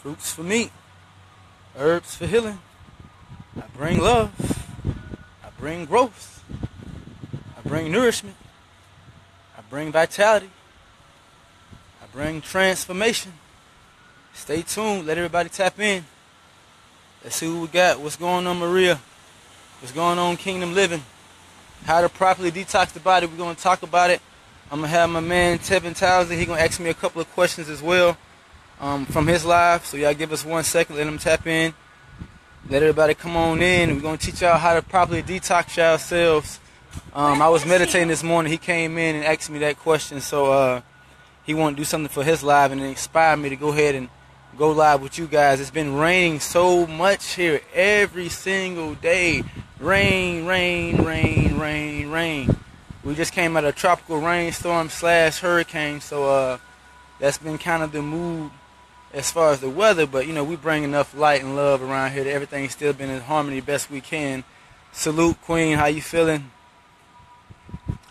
Fruits for meat, herbs for healing. I bring love. I bring growth. I bring nourishment. I bring vitality. I bring transformation. Stay tuned. Let everybody tap in. Let's see what we got. What's going on, Maria? What's going on, Kingdom Living? How to properly detox the body. We're going to talk about it. I'm going to have my man, Tevin Townsend. He's going to ask me a couple of questions as well from his live. So y'all give us 1 second. Let him tap in. Let everybody come on in. We're going to teach y'all how to properly detox yourselves. I was meditating this morning. He came in and asked me that question. So he wanted to do something for his live, and it inspired me to go ahead and go live with you guys. It's been raining so much here every single day. Rain, rain, rain, rain, rain. We just came out of a tropical rainstorm / hurricane, so that's been kind of the mood as far as the weather. But you know, we bring enough light and love around here that everything's still been in harmony best we can. Salute, Queen. How you feeling?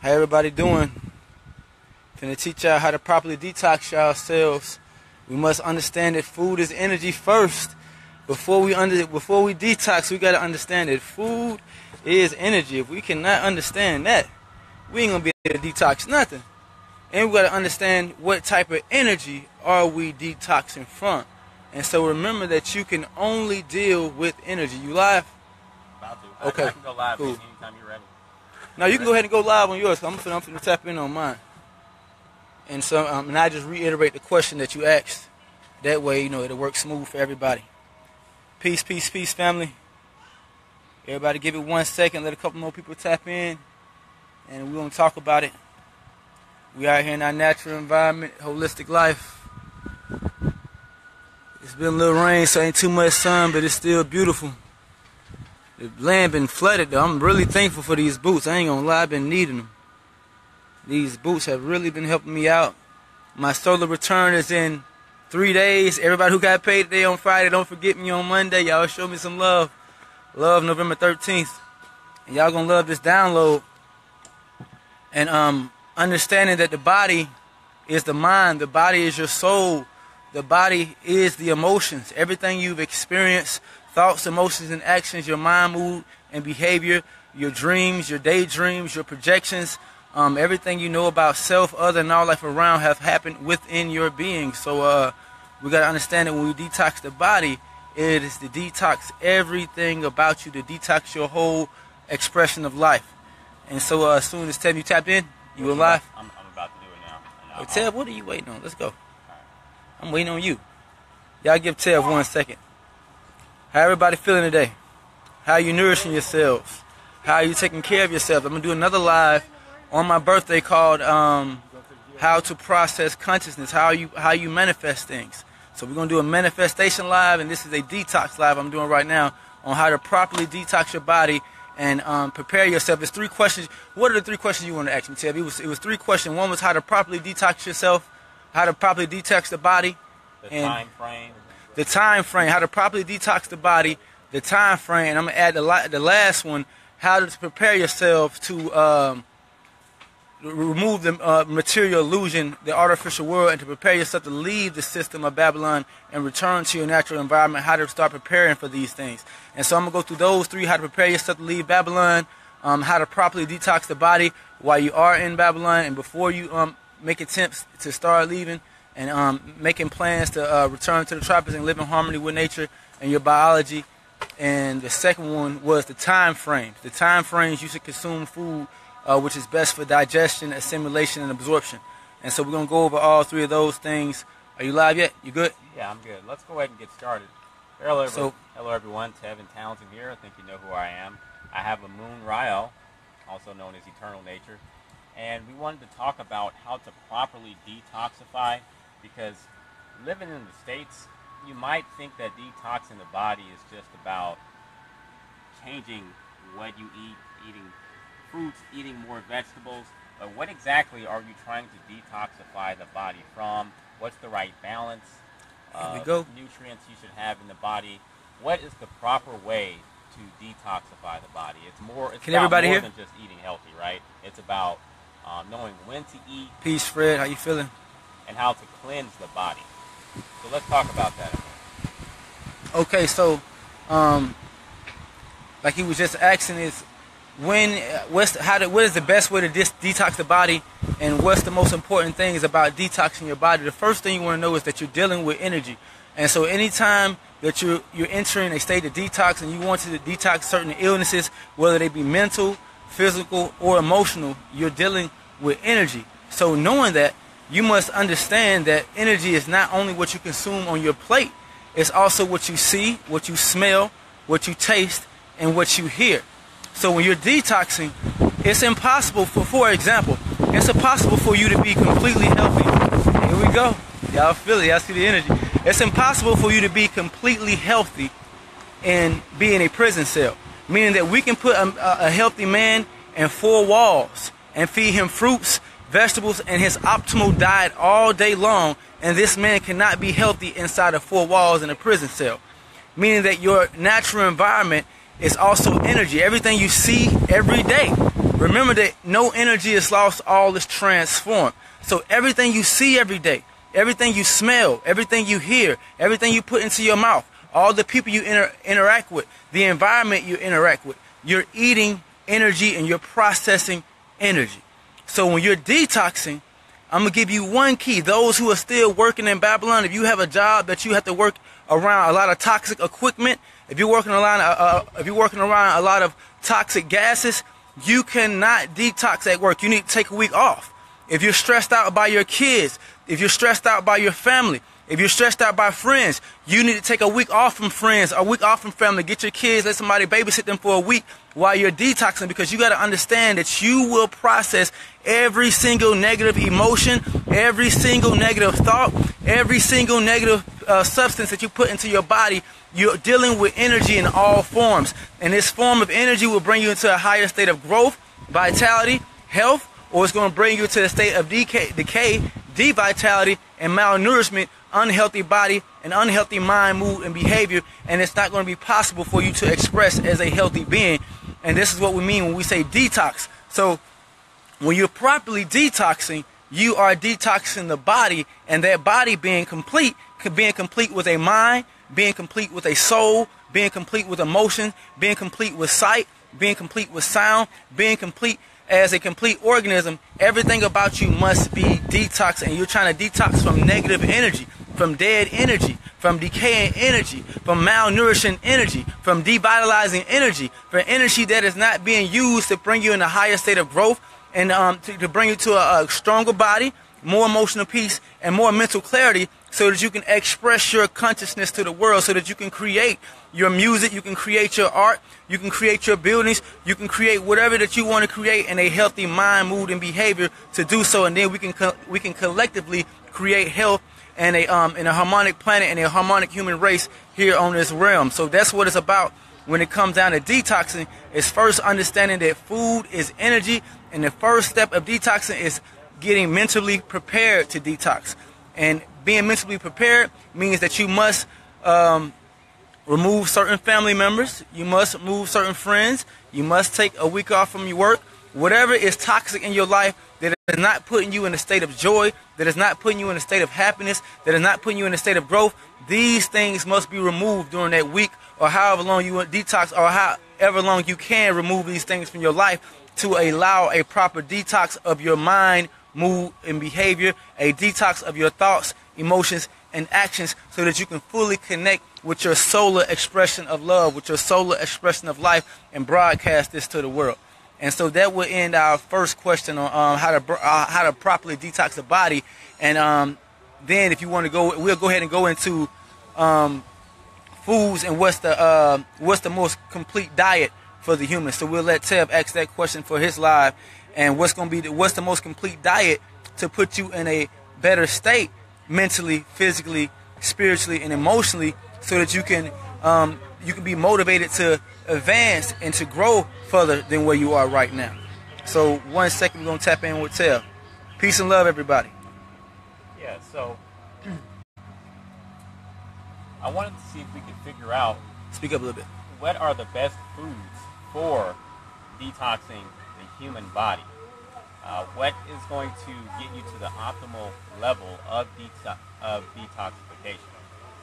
How everybody doing? Finna teach y'all how to properly detox yourselves. We must understand that food is energy first. Before we detox, we gotta understand that food is energy. If we cannot understand that, we ain't gonna be able to detox nothing. And we gotta understand what type of energy are we detoxing from. And so remember that you can only deal with energy. You live? About to. Okay. I can go live cool. anytime you're ready. Now you can go ahead and go live on yours. I'm finna tap in on mine. And so, and I just reiterate the question that you asked. That way, you know, it'll work smooth for everybody. Peace, peace, peace, family. Everybody give it 1 second. Let a couple more people tap in. And we're going to talk about it. We out here in our natural environment, holistic life. It's been a little rain, so ain't too much sun, but it's still beautiful. The land been flooded, though. I'm really thankful for these boots. I ain't going to lie, I've been needing them. These boots have really been helping me out. My solar return is in 3 days. Everybody who got paid today on Friday, don't forget me on Monday. Y'all show me some love. Love November 13th. And y'all gonna love this download. And understanding that the body is the mind. The body is your soul. The body is the emotions. Everything you've experienced, thoughts, emotions, and actions, your mind, mood, and behavior, your dreams, your daydreams, your projections, everything you know about self, other, and all life around have happened within your being. So we got to understand that when we detox the body, it is to detox everything about you, to detox your whole expression of life. And so as soon as Tev, you tapped in, you alive? I'm about to do it now. Hey, Tev, what are you waiting on? Let's go. I'm waiting on you. Y'all give Tev 1 second. How everybody feeling today? How you nourishing yourselves? How are you taking care of yourselves? I'm going to do another live on my birthday called How to Process Consciousness, how you manifest things. So we're going to do a manifestation live, and this is a detox live I'm doing right now on how to properly detox your body and prepare yourself. There's 3 questions. What are the 3 questions you want to ask me, Ted? It was 3 questions. One was how to properly detox yourself, how to properly detox the body. The time frame. The time frame, how to properly detox the body, the time frame. And I'm going to add the last one, how to prepare yourself to remove the material illusion, the artificial world, and to prepare yourself to leave the system of Babylon and return to your natural environment, how to start preparing for these things. And so I'm going to go through those 3, how to prepare yourself to leave Babylon, how to properly detox the body while you are in Babylon, and before you make attempts to start leaving, and making plans to return to the tropics and live in harmony with nature and your biology. And the second one was the time frames. The time frames you should consume food which is best for digestion, assimilation, and absorption. And so we're going to go over all 3 of those things. Are you live yet? You good? Yeah, I'm good. Let's go ahead and get started. Hello, everyone. Tevin Townsend here. I think you know who I am. I have Amun, also known as Eternal Nature. And we wanted to talk about how to properly detoxify, because living in the States, you might think that detoxing the body is just about changing what you eat, eating fruits, eating more vegetables, but what exactly are you trying to detoxify the body from? What's the right balance of nutrients you should have in the body? What is the proper way to detoxify the body? It's more than just eating healthy, right? It's about knowing when to eat. Peace, Fred. How you feeling? And how to cleanse the body. So let's talk about that. Okay, so like he was just asking is what is the best way to detox the body, and what's the most important things about detoxing your body? The first thing you want to know is that you're dealing with energy, and so anytime that you're entering a state of detox and you want to detox certain illnesses, whether they be mental, physical, or emotional, you're dealing with energy. So knowing that, you must understand that energy is not only what you consume on your plate, it's also what you see, what you smell, what you taste, and what you hear. So when you're detoxing, it's impossible for example, it's impossible for you to be completely healthy. Here we go. Y'all feel it. Y'all see the energy. It's impossible for you to be completely healthy and be in a prison cell. Meaning that we can put a healthy man in 4 walls and feed him fruits, vegetables, and his optimal diet all day long, and this man cannot be healthy inside of 4 walls in a prison cell. Meaning that your natural environment is also energy. Everything you see every day. Remember that no energy is lost, all is transformed. So everything you see every day, everything you smell, everything you hear, everything you put into your mouth, all the people you interact with, the environment you interact with, you're eating energy and you're processing energy. So when you're detoxing, I'm going to give you one key. Those who are still working in Babylon, if you have a job that you have to work around a lot of toxic equipment, if you're working around a lot of toxic gases, you cannot detox at work. You need to take a week off. If you're stressed out by your kids, if you're stressed out by your family, if you're stressed out by friends, you need to take a week off from friends, a week off from family. Get your kids, let somebody babysit them for a week while you're detoxing, because you got to understand that you will process every single negative emotion, every single negative thought, every single negative substance that you put into your body. You're dealing with energy in all forms. And this form of energy will bring you into a higher state of growth, vitality, health, or it's going to bring you to a state of decay, devitality, and malnourishment, unhealthy body, an unhealthy mind, mood, and behavior, and it's not going to be possible for you to express as a healthy being. And this is what we mean when we say detox. So when you're properly detoxing, you are detoxing the body, and that body being complete with a mind, being complete with a soul, being complete with emotion, being complete with sight, being complete with sound, being complete as a complete organism. Everything about you must be detoxed, and you're trying to detox from negative energy, from dead energy, from decaying energy, from malnourishing energy, from devitalizing energy, for energy that is not being used to bring you in a higher state of growth, and to bring you to a stronger body, more emotional peace, and more mental clarity, so that you can express your consciousness to the world, so that you can create your music, you can create your art, you can create your buildings, you can create whatever that you want to create in a healthy mind, mood, and behavior to do so, and then we can collectively create health and a harmonic planet and a harmonic human race here on this realm. So that's what it's about when it comes down to detoxing. Is first understanding that food is energy, and the first step of detoxing is getting mentally prepared to detox. And being mentally prepared means that you must remove certain family members, you must remove certain friends, you must take a week off from your work. Whatever is toxic in your life that is not putting you in a state of joy, that is not putting you in a state of happiness, that is not putting you in a state of growth, these things must be removed during that week, or however long you want detox, or however long you can remove these things from your life, to allow a proper detox of your mind, mood, and behavior, a detox of your thoughts, emotions, and actions, so that you can fully connect with your solar expression of love, with your solar expression of life, and broadcast this to the world. And so that will end our first question on how to properly detox the body. And then if you want to go, we'll go ahead and go into foods and what's the most complete diet for the human. So we'll let Tev ask that question for his live, and what's the most complete diet to put you in a better state mentally, physically, spiritually, and emotionally, so that you can be motivated to advance and to grow further than where you are right now. So 1 second, we're going to tap in with Tev. Peace and love, everybody. Yeah, so I wanted to see if we could figure out, speak up a little bit, what are the best foods for detoxing the human body. What is going to get you to the optimal level of detoxification?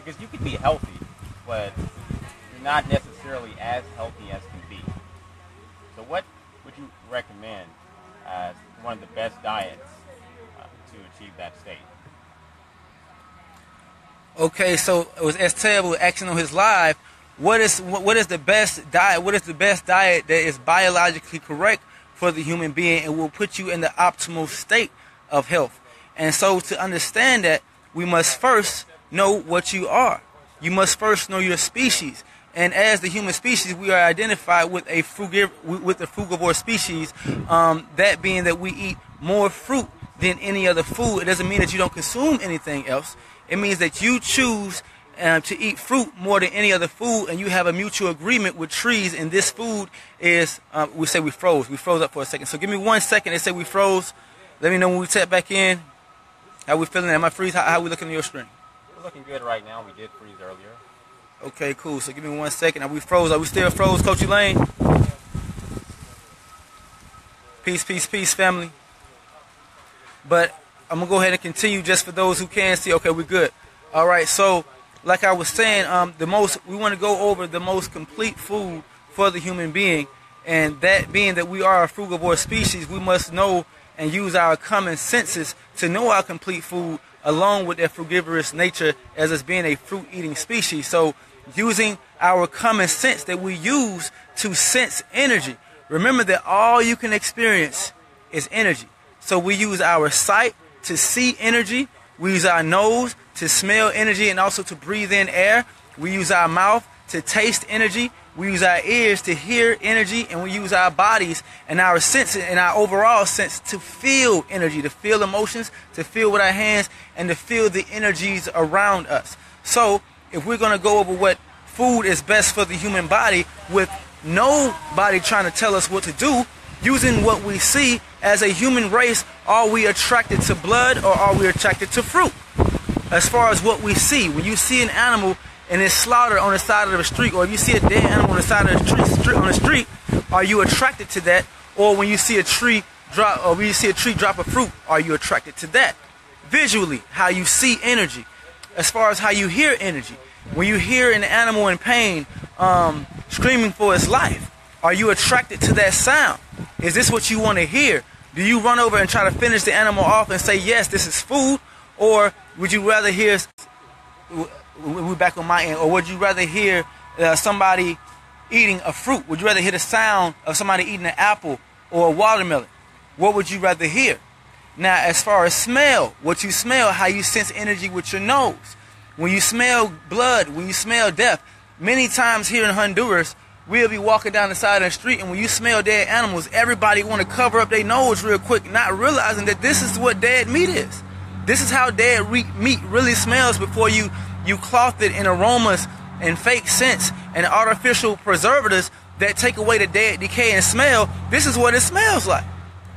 Because you can be healthy but you're not necessarily as healthy as can be. So what would you recommend as one of the best diets to achieve that state? Okay, so it was Estelle action on his live. What is the best diet? What is the best diet that is biologically correct for the human being and will put you in the optimal state of health? And so to understand that, we must first know what you are. You must first know your species. And as the human species, we are identified with a frugivore species, that being that we eat more fruit than any other food. It doesn't mean that you don't consume anything else. It means that you choose to eat fruit more than any other food, and you have a mutual agreement with trees, and this food is, we say we froze. We froze up for a second. So give me 1 second. They say we froze. Let me know when we tap back in. How we feeling? Am I freeze? How we looking at your screen? We're looking good right now. We did freeze earlier. Okay, cool. So give me 1 second. Are we froze? Are we still froze, Coach Elaine? Peace, peace, peace, family. But I'm going to go ahead and continue just for those who can see. Okay, we're good. All right, so like I was saying, we want to go over the most complete food for the human being. And that being that we are a frugivore species, we must know and use our common senses to know our complete food along with their frugivorous nature as us being a fruit-eating species. So using our common sense that we use to sense energy. Remember that all you can experience is energy. So we use our sight to see energy. We use our nose to smell energy and also to breathe in air. We use our mouth to taste energy. We use our ears to hear energy, and we use our bodies and our senses and our overall sense to feel energy, to feel emotions, to feel with our hands, and to feel the energies around us. So if we're going to go over what food is best for the human body with nobody trying to tell us what to do, using what we see as a human race, are we attracted to blood or are we attracted to fruit? As far as what we see, when you see an animal and it's slaughtered on the side of the street, or if you see a dead animal on the side of the street, are you attracted to that? Or when you see a tree drop, or when you see a tree drop a fruit, are you attracted to that? Visually, how you see energy. As far as how you hear energy, when you hear an animal in pain, screaming for its life, are you attracted to that sound? Is this what you want to hear? Do you run over and try to finish the animal off and say, yes, this is food? Or would you rather hear, we're back on my end, or would you rather hear somebody eating a fruit? Would you rather hear the sound of somebody eating an apple or a watermelon? What would you rather hear? Now, as far as smell, what you smell, how you sense energy with your nose. When you smell blood, when you smell death, many times here in Honduras, we'll be walking down the side of the street, and when you smell dead animals, everybody want to cover up their nose real quick, not realizing that this is what dead meat is. This is how dead meat really smells before you cloth it in aromas and fake scents and artificial preservatives that take away the dead decay and smell. This is what it smells like.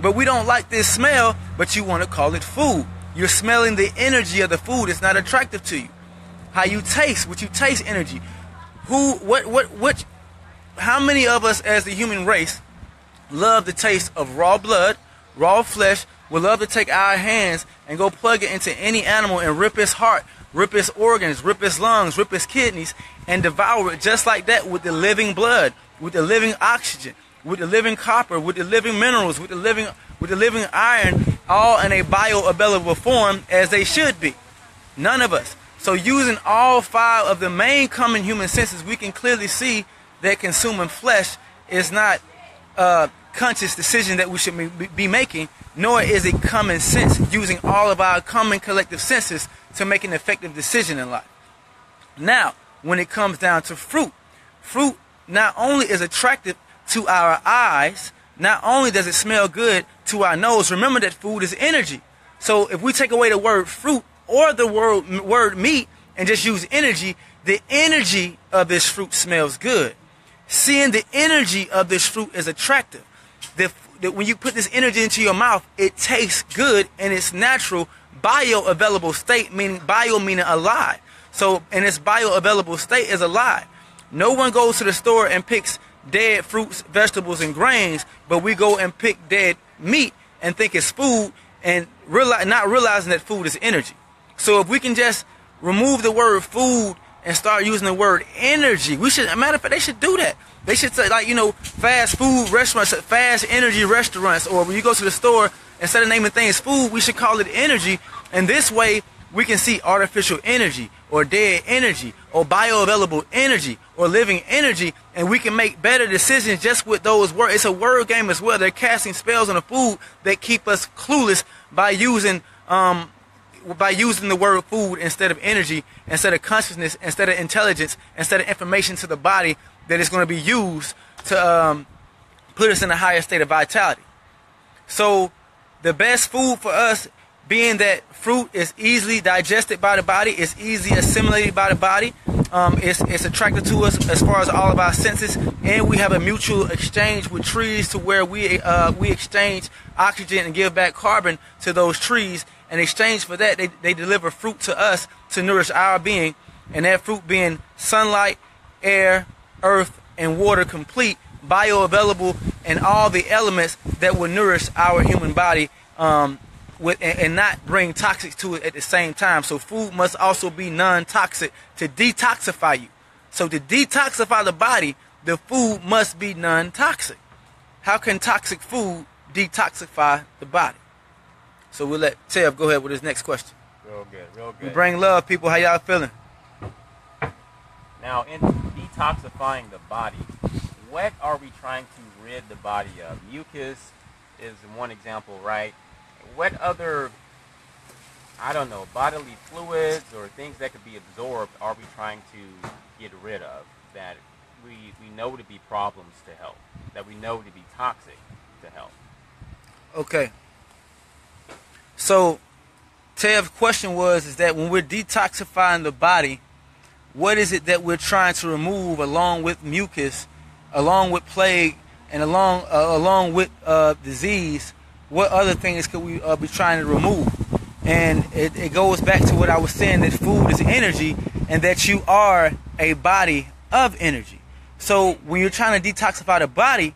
But we don't like this smell, but you want to call it food. You're smelling the energy of the food. It's not attractive to you. How you taste, what you taste energy. How many of us as the human race love the taste of raw blood, raw flesh, would love to take our hands and go plug it into any animal and rip its heart, rip its organs, rip its lungs, rip its kidneys, and devour it just like that with the living blood, with the living oxygen, with the living copper, with the living minerals, with the living iron, all in a bioavailable form as they should be. None of us. So using all 5 of the main common human senses, we can clearly see that consuming flesh is not a conscious decision that we should be making, nor is it common sense using all of our common collective senses to make an effective decision in life. Now, when it comes down to fruit, fruit not only is attractive to our eyes, not only does it smell good to our nose. Remember that food is energy. So if we take away the word fruit or the word meat and just use energy, the energy of this fruit smells good. Seeing the energy of this fruit is attractive. That when you put this energy into your mouth, it tastes good in its natural bioavailable state, meaning bio meaning alive. So in its bioavailable state is alive. No one goes to the store and picks dead fruits, vegetables, and grains, but we go and pick dead meat and think it's food and not realizing that food is energy. So if we can just remove the word food and start using the word energy. We should, matter of fact, they should do that. They should say, like, fast food restaurants, fast energy restaurants, or when you go to the store, instead of naming things food, we should call it energy. And this way, we can see artificial energy, or dead energy, or bioavailable energy, or living energy, and we can make better decisions just with those words. It's a word game as well. They're casting spells on the food that keep us clueless by using the word food instead of energy, instead of consciousness, instead of intelligence, instead of information to the body that is going to be used to put us in a higher state of vitality. So the best food for us, being that fruit is easily digested by the body, it's easily assimilated by the body, it's attracted to us as far as all of our senses, and we have a mutual exchange with trees to where we exchange oxygen and give back carbon to those trees. In exchange for that, they deliver fruit to us to nourish our being, and that fruit being sunlight, air, earth, and water complete, bioavailable, and all the elements that will nourish our human body and not bring toxics to it at the same time. So food must also be non-toxic to detoxify you. So to detoxify the body, the food must be non-toxic. How can toxic food detoxify the body? So we'll let Tev go ahead with his next question. Real good, real good. We bring love, people. How y'all feeling? Now, in detoxifying the body, what are we trying to rid the body of? Mucus is one example, right? What other, bodily fluids or things that could be absorbed are we trying to get rid of that we know to be problems to health, that we know to be toxic to health? Okay. So, Tev's question is that when we're detoxifying the body, what is it that we're trying to remove along with mucus, along with plague, and along with disease? What other things could we be trying to remove? And it goes back to what I was saying, that food is energy, and that you are a body of energy. So when you're trying to detoxify the body,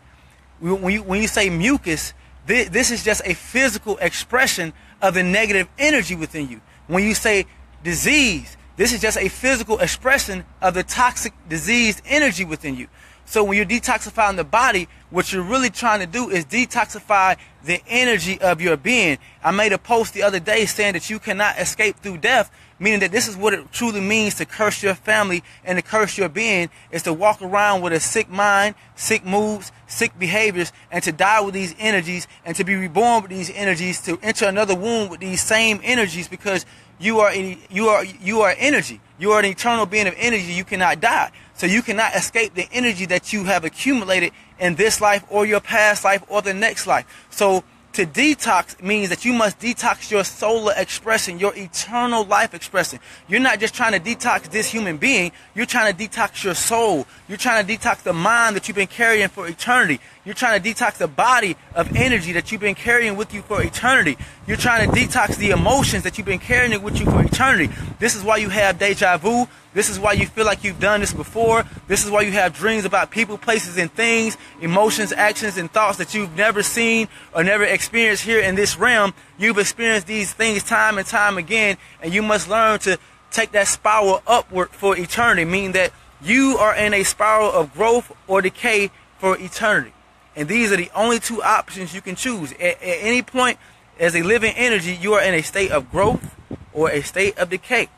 when you say mucus, this is just a physical expression of the negative energy within you. When you say disease, this is just a physical expression of the toxic diseased energy within you. So when you're detoxifying the body, what you're really trying to do is detoxify the energy of your being. I made a post the other day saying that you cannot escape through death, meaning that this is what it truly means to curse your family and to curse your being, is to walk around with a sick mind, sick moods, sick behaviors, and to die with these energies, and to be reborn with these energies, to enter another womb with these same energies, because you are energy. You are an eternal being of energy. You cannot die. So you cannot escape the energy that you have accumulated in this life or your past life or the next life. So to detox means that you must detox your solar expression, your eternal life expression. You're not just trying to detox this human being. You're trying to detox your soul. You're trying to detox the mind that you've been carrying for eternity. You're trying to detox the body of energy that you've been carrying with you for eternity. You're trying to detox the emotions that you've been carrying with you for eternity. This is why you have deja vu. This is why you feel like you've done this before. This is why you have dreams about people, places, and things, emotions, actions, and thoughts that you've never seen or never experienced here in this realm. You've experienced these things time and time again, and you must learn to take that spiral upward for eternity, meaning that you are in a spiral of growth or decay for eternity. And these are the only two options you can choose. At any point, as a living energy, you are in a state of growth or a state of decay.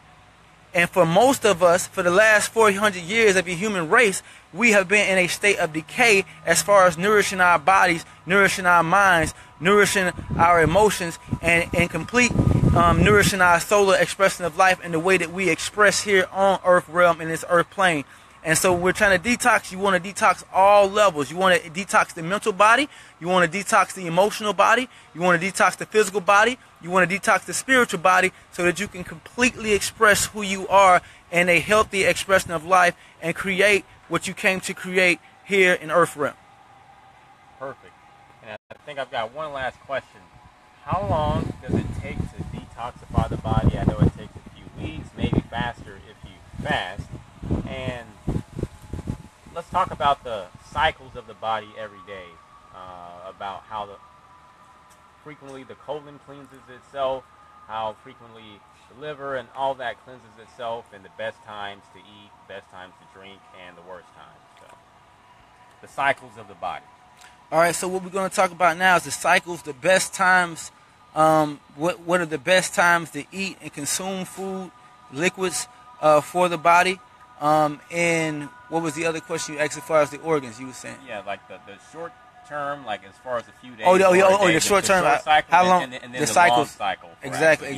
And for most of us, for the last 400 years of the human race, we have been in a state of decay as far as nourishing our bodies, nourishing our minds, nourishing our emotions, and complete nourishing our solar expression of life in the way that we express here on Earth realm, in this Earth plane. And so we're trying to detox. You want to detox all levels. You want to detox the mental body. You want to detox the emotional body. You want to detox the physical body. You want to detox the spiritual body so that you can completely express who you are in a healthy expression of life and create what you came to create here in Earth realm. Perfect. And I think I've got one last question. How long does it take to detoxify the body? I know it takes a few weeks, maybe faster if you fast. And let's talk about the cycles of the body every day, about how frequently the colon cleanses itself, how frequently the liver and all that cleanses itself, and the best times to eat, best times to drink, and the worst times. So, the cycles of the body. All right, so what we're going to talk about now is the cycles, the best times. What are the best times to eat and consume food, liquids for the body? And what was the other question you asked as far as the organs you were saying? Yeah, like the short term, like as far as a few days. The short term. Cycle, how long? And then the the cycles. long cycle. Exactly.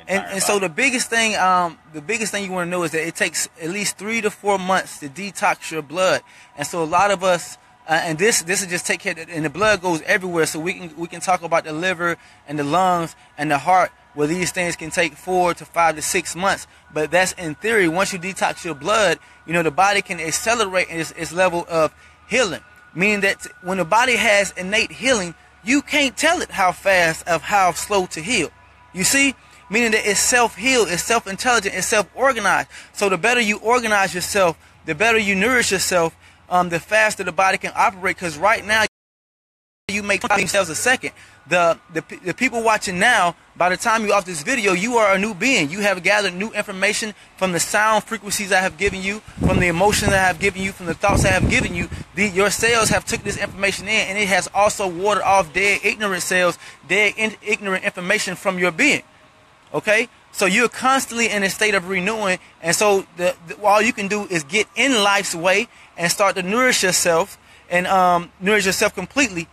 And so the biggest thing you want to know is that it takes at least 3 to 4 months to detox your blood. And so a lot of us, and this is just take care, and the blood goes everywhere. So we can talk about the liver and the lungs and the heart, where these things can take 4 to 5 to 6 months. But that's in theory. Once you detox your blood, the body can accelerate its level of healing. Meaning that when the body has innate healing, you can't tell it how fast or how slow to heal. You see? Meaning that it's self-healed, it's self-intelligent, it's self-organized. So the better you organize yourself, the better you nourish yourself, the faster the body can operate. Because right now, you make 20 cells a second. The people watching now, by the time you're off this video, you are a new being. You have gathered new information from the sound frequencies I have given you, from the emotions I have given you, from the thoughts I have given you. Your cells have took this information in, and it has also watered off dead ignorant cells, dead ignorant information from your being. Okay? So you're constantly in a state of renewing, and so all you can do is get in life's way and start to nourish yourself and nourish yourself completely.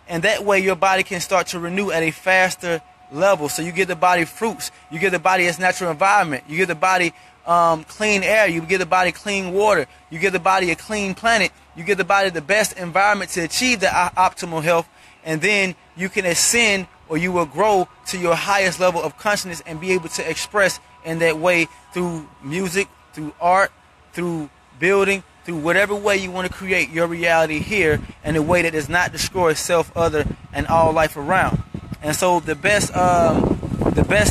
And that way your body can start to renew at a faster level. So you give the body fruits. You give the body its natural environment. You give the body clean air. You give the body clean water. You give the body a clean planet. You give the body the best environment to achieve the optimal health. And then you can ascend, or you will grow to your highest level of consciousness and be able to express in that way through music, through art, through building, through whatever way you want to create your reality here in a way that does not destroy self, other, and all life around. And so the best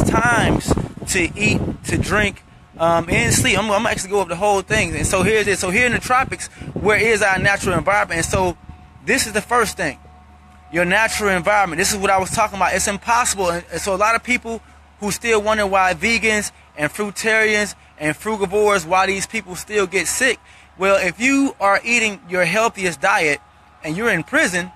times to eat, to drink, and sleep. I'm actually go over the whole thing. And so here's it. So here in the tropics, where is our natural environment? And so this is the first thing. Your natural environment. This is what I was talking about. It's impossible. And so a lot of people who still wonder why vegans and fruitarians and frugivores, why these people still get sick. Well, if you are eating your healthiest diet and you're in prison,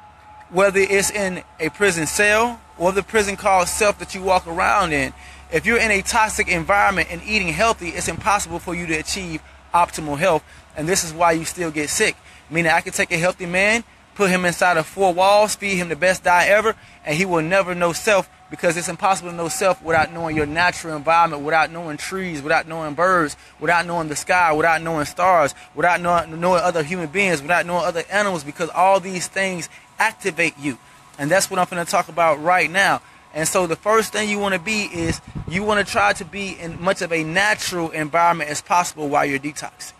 whether it's in a prison cell or the prison called self that you walk around in, if you're in a toxic environment and eating healthy, it's impossible for you to achieve optimal health. And this is why you still get sick. Meaning I could take a healthy man, put him inside of 4 walls, feed him the best diet ever, and he will never know self, because it's impossible to know self without knowing your natural environment, without knowing trees, without knowing birds, without knowing the sky, without knowing stars, without knowing other human beings, without knowing other animals, because all these things activate you. And that's what I'm going to talk about right now. And so the first thing you want to be is you want to try to be in much of a natural environment as possible while you're detoxing.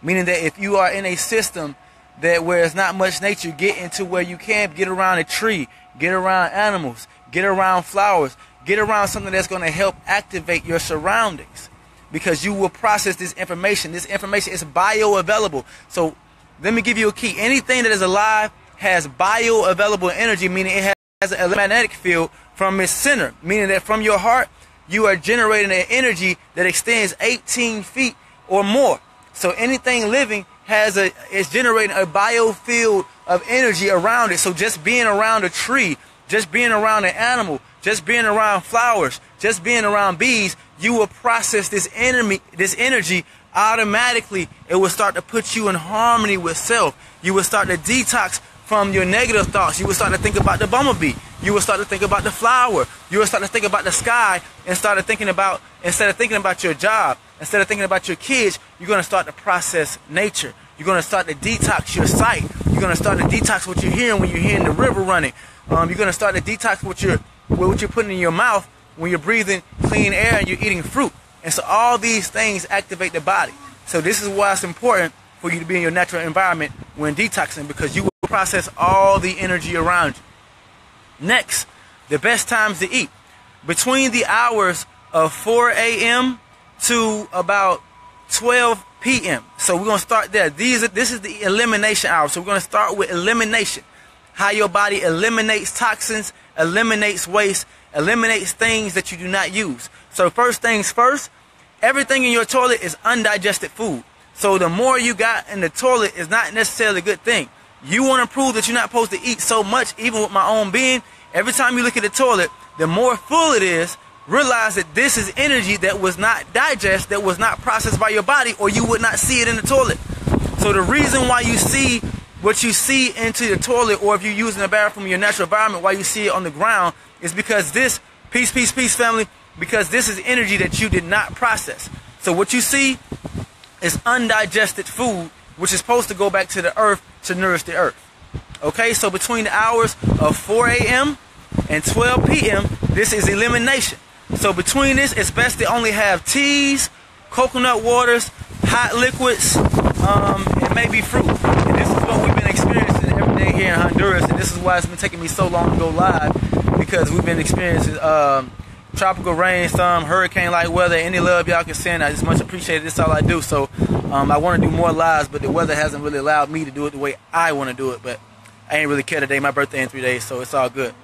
Meaning that if you are in a system that where there's not much nature, get into where you can get around a tree, get around animals, get around flowers, get around something that's going to help activate your surroundings, because you will process this information. This information is bioavailable. So let me give you a key. Anything that is alive has bioavailable energy, meaning it has an electromagnetic field from its center, meaning that from your heart, you are generating an energy that extends 18 feet or more. So anything living is generating a biofield of energy around it. So just being around a tree, just being around an animal, just being around flowers, just being around bees, you will process this energy automatically. It will start to put you in harmony with self. You will start to detox from your negative thoughts. You will start to think about the bumblebee. You will start to think about the flower. You will start to think about the sky and start to thinking about, instead of thinking about your job, instead of thinking about your kids, you're going to start to process nature. You're going to start to detox your sight. You're going to start to detox what you're hearing when you're hearing the river running. You're going to start to detox what you're putting in your mouth when you're breathing clean air and you're eating fruit. And so all these things activate the body. So this is why it's important for you to be in your natural environment when detoxing, because you will process all the energy around you. Next, the best times to eat. Between the hours of 4 a.m. to about 12 p.m. So we're going to start there. This is the elimination hour. So we're going to start with elimination. How your body eliminates toxins, eliminates waste, eliminates things that you do not use. So first things first, everything in your toilet is undigested food. So the more you got in the toilet is not necessarily a good thing. You want to prove that you're not supposed to eat so much, even with my own being. Every time you look at the toilet, the more full it is, realize that this is energy that was not digested, that was not processed by your body, or you would not see it in the toilet. So the reason why you see what you see into the toilet, or if you're using the bathroom in your natural environment, why you see it on the ground, is because this, peace, family, because this is energy that you did not process. So what you see is undigested food, which is supposed to go back to the earth to nourish the earth. Okay, so between the hours of 4 a.m. and 12 p.m., this is elimination. So between this, it's best to only have teas, coconut waters, hot liquids, and maybe fruit. And this is what we've been experiencing every day here in Honduras, and this is why it's been taking me so long to go live, because we've been experiencing tropical rainstorm, hurricane-like weather. Any love y'all can send, I just much appreciate it. This is all I do. So I want to do more lives, but the weather hasn't really allowed me to do it the way I want to do it. But I ain't really care today. My birthday in 3 days, so it's all good.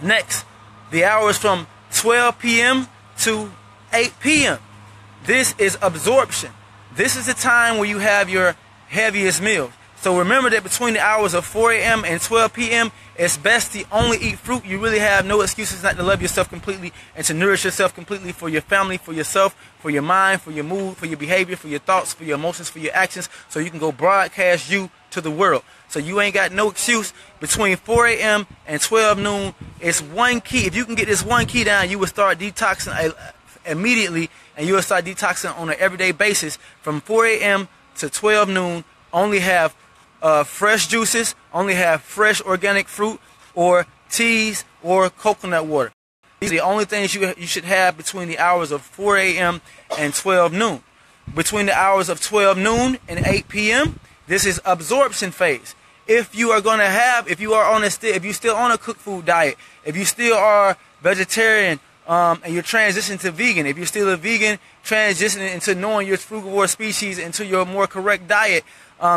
Next, the hours from 12 p.m. to 8 p.m. This is absorption. This is the time where you have your heaviest meals. So remember that between the hours of 4 a.m. and 12 p.m., it's best to only eat fruit. You really have no excuses not to love yourself completely and to nourish yourself completely, for your family, for yourself, for your mind, for your mood, for your behavior, for your thoughts, for your emotions, for your actions, so you can go broadcast you to the world. So you ain't got no excuse. Between 4 a.m. and 12 noon, it's one key. If you can get this one key down, you will start detoxing immediately, and you will start detoxing on an everyday basis. From 4 a.m. to 12 noon, only have fresh juices, only have fresh organic fruit, or teas, or coconut water. These are the only things you should have between the hours of 4 a.m. and 12 noon. Between the hours of 12 noon and 8 p.m., this is absorption phase. If you are if you still on a cooked food diet, if you still are vegetarian, and you're transitioning to vegan, if you're still a vegan, transitioning into knowing your frugivore species into your more correct diet,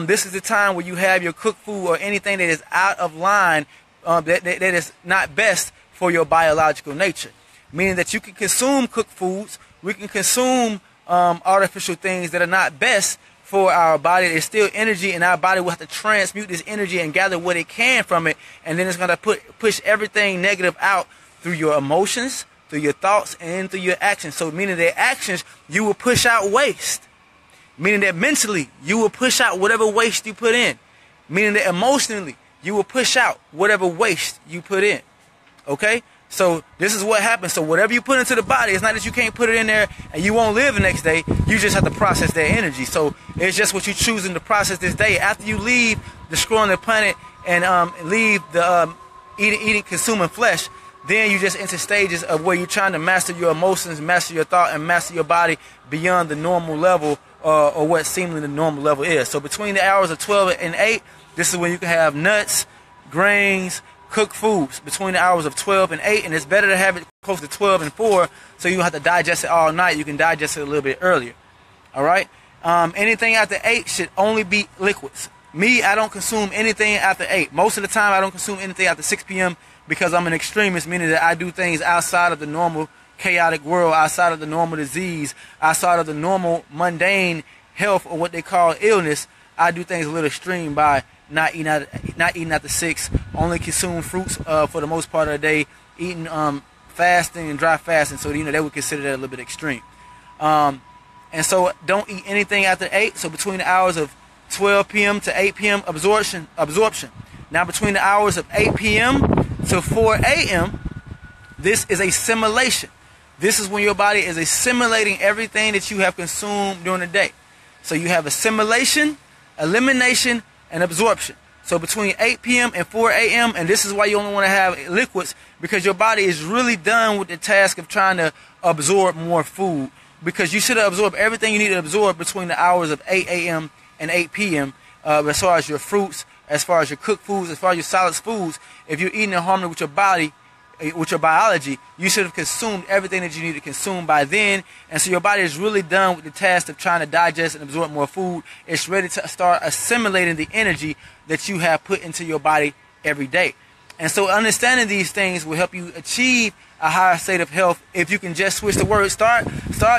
this is the time where you have your cooked food or anything that is out of line, that is not best for your biological nature. Meaning that you can consume cooked foods, we can consume artificial things that are not best for our body. There's still energy, and our body will have to transmute this energy and gather what it can from it, and then it's going to push everything negative out through your emotions, through your thoughts, and through your actions. So meaning that actions, you will push out waste. Meaning that mentally, you will push out whatever waste you put in. Meaning that emotionally, you will push out whatever waste you put in. Okay? So this is what happens. So whatever you put into the body, it's not that you can't put it in there and you won't live the next day. You just have to process that energy. So it's just what you're choosing to process this day. After you leave destroying the planet and leave the eating, consuming flesh, then you just enter stages of where you're trying to master your emotions, master your thought, and master your body beyond the normal level, or what seemingly the normal level is. So between the hours of 12 and 8, this is when you can have nuts, grains, cooked foods between the hours of 12 and 8, and it's better to have it close to 12 and 4, so you don't have to digest it all night. You can digest it a little bit earlier. All right? Anything after 8 should only be liquids. Me, I don't consume anything after 8. Most of the time, I don't consume anything after 6 p.m. because I'm an extremist, meaning that I do things outside of the normal chaotic world, outside of the normal disease, outside of the normal mundane health, or what they call illness. I do things a little extreme by not eating after 6, only consume fruits for the most part of the day, eating fasting and dry fasting. So they would consider that a little bit extreme. And so don't eat anything after 8. So between the hours of 12 p.m. to 8 p.m. absorption. Now between the hours of 8 p.m. to 4 a.m., this is assimilation. This is when your body is assimilating everything that you have consumed during the day. So you have assimilation, elimination, and absorption. So between 8 p.m. and 4 a.m., and this is why you only want to have liquids, because your body is really done with the task of trying to absorb more food, because you should have absorbed everything you need to absorb between the hours of 8 a.m. and 8 p.m. As far as your fruits, as far as your cooked foods, as far as your solid foods. If you're eating in harmony with your body, with your biology, you should have consumed everything that you need to consume by then. And so your body is really done with the task of trying to digest and absorb more food. It's ready to start assimilating the energy that you have put into your body every day. And so understanding these things will help you achieve a higher state of health if you can just switch the word. Start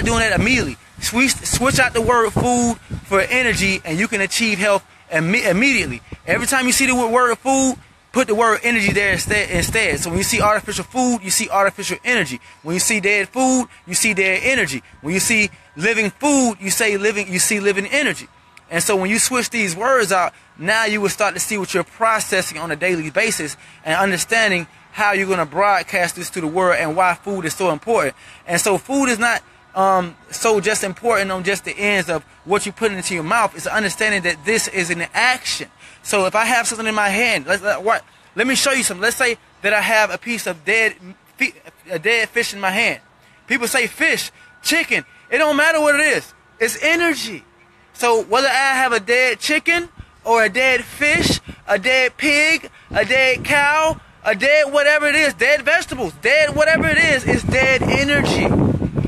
doing that immediately. Switch out the word food for energy, and you can achieve health immediately. Every time you see the word food, put the word energy there instead. So when you see artificial food, you see artificial energy. When you see dead food, you see dead energy. When you see living food, you see living energy. And so when you switch these words out, now you will start to see what you're processing on a daily basis and understanding how you're going to broadcast this to the world and why food is so important. And so food is not so just important on just the ends of what you put into your mouth. It's understanding that this is an action. So if I have something in my hand, let me show you something. Let's say that I have a piece of dead fish in my hand. People say fish, chicken. It don't matter what it is. It's energy. So whether I have a dead chicken or a dead fish, a dead pig, a dead cow, a dead whatever it is, dead vegetables, dead whatever it is, it's dead energy.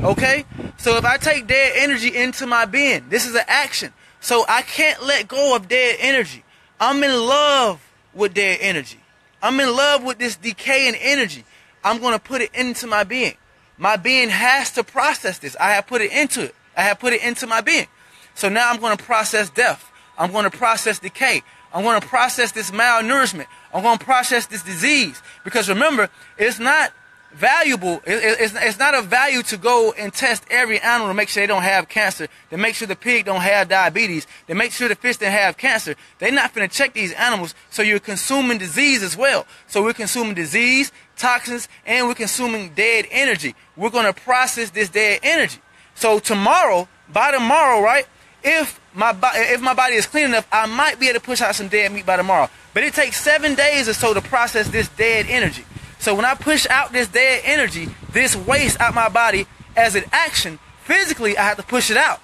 Okay? So if I take dead energy into my being, this is an action. So I can't let go of dead energy. I'm in love with dead energy. I'm in love with this decaying energy. I'm going to put it into my being. My being has to process this. I have put it into it. I have put it into my being. So now I'm going to process death. I'm going to process decay. I'm going to process this malnourishment. I'm going to process this disease. Because remember, it's not valuable. It's not of value to go and test every animal to make sure they don't have cancer, to make sure the pig don't have diabetes, to make sure the fish don't have cancer. They're not going to check these animals, so you're consuming disease as well. So we're consuming disease, toxins, and we're consuming dead energy. We're going to process this dead energy. So by tomorrow, right, if my body is clean enough, I might be able to push out some dead meat by tomorrow. But it takes 7 days or so to process this dead energy. So when I push out this dead energy, this waste out my body as an action, physically I have to push it out.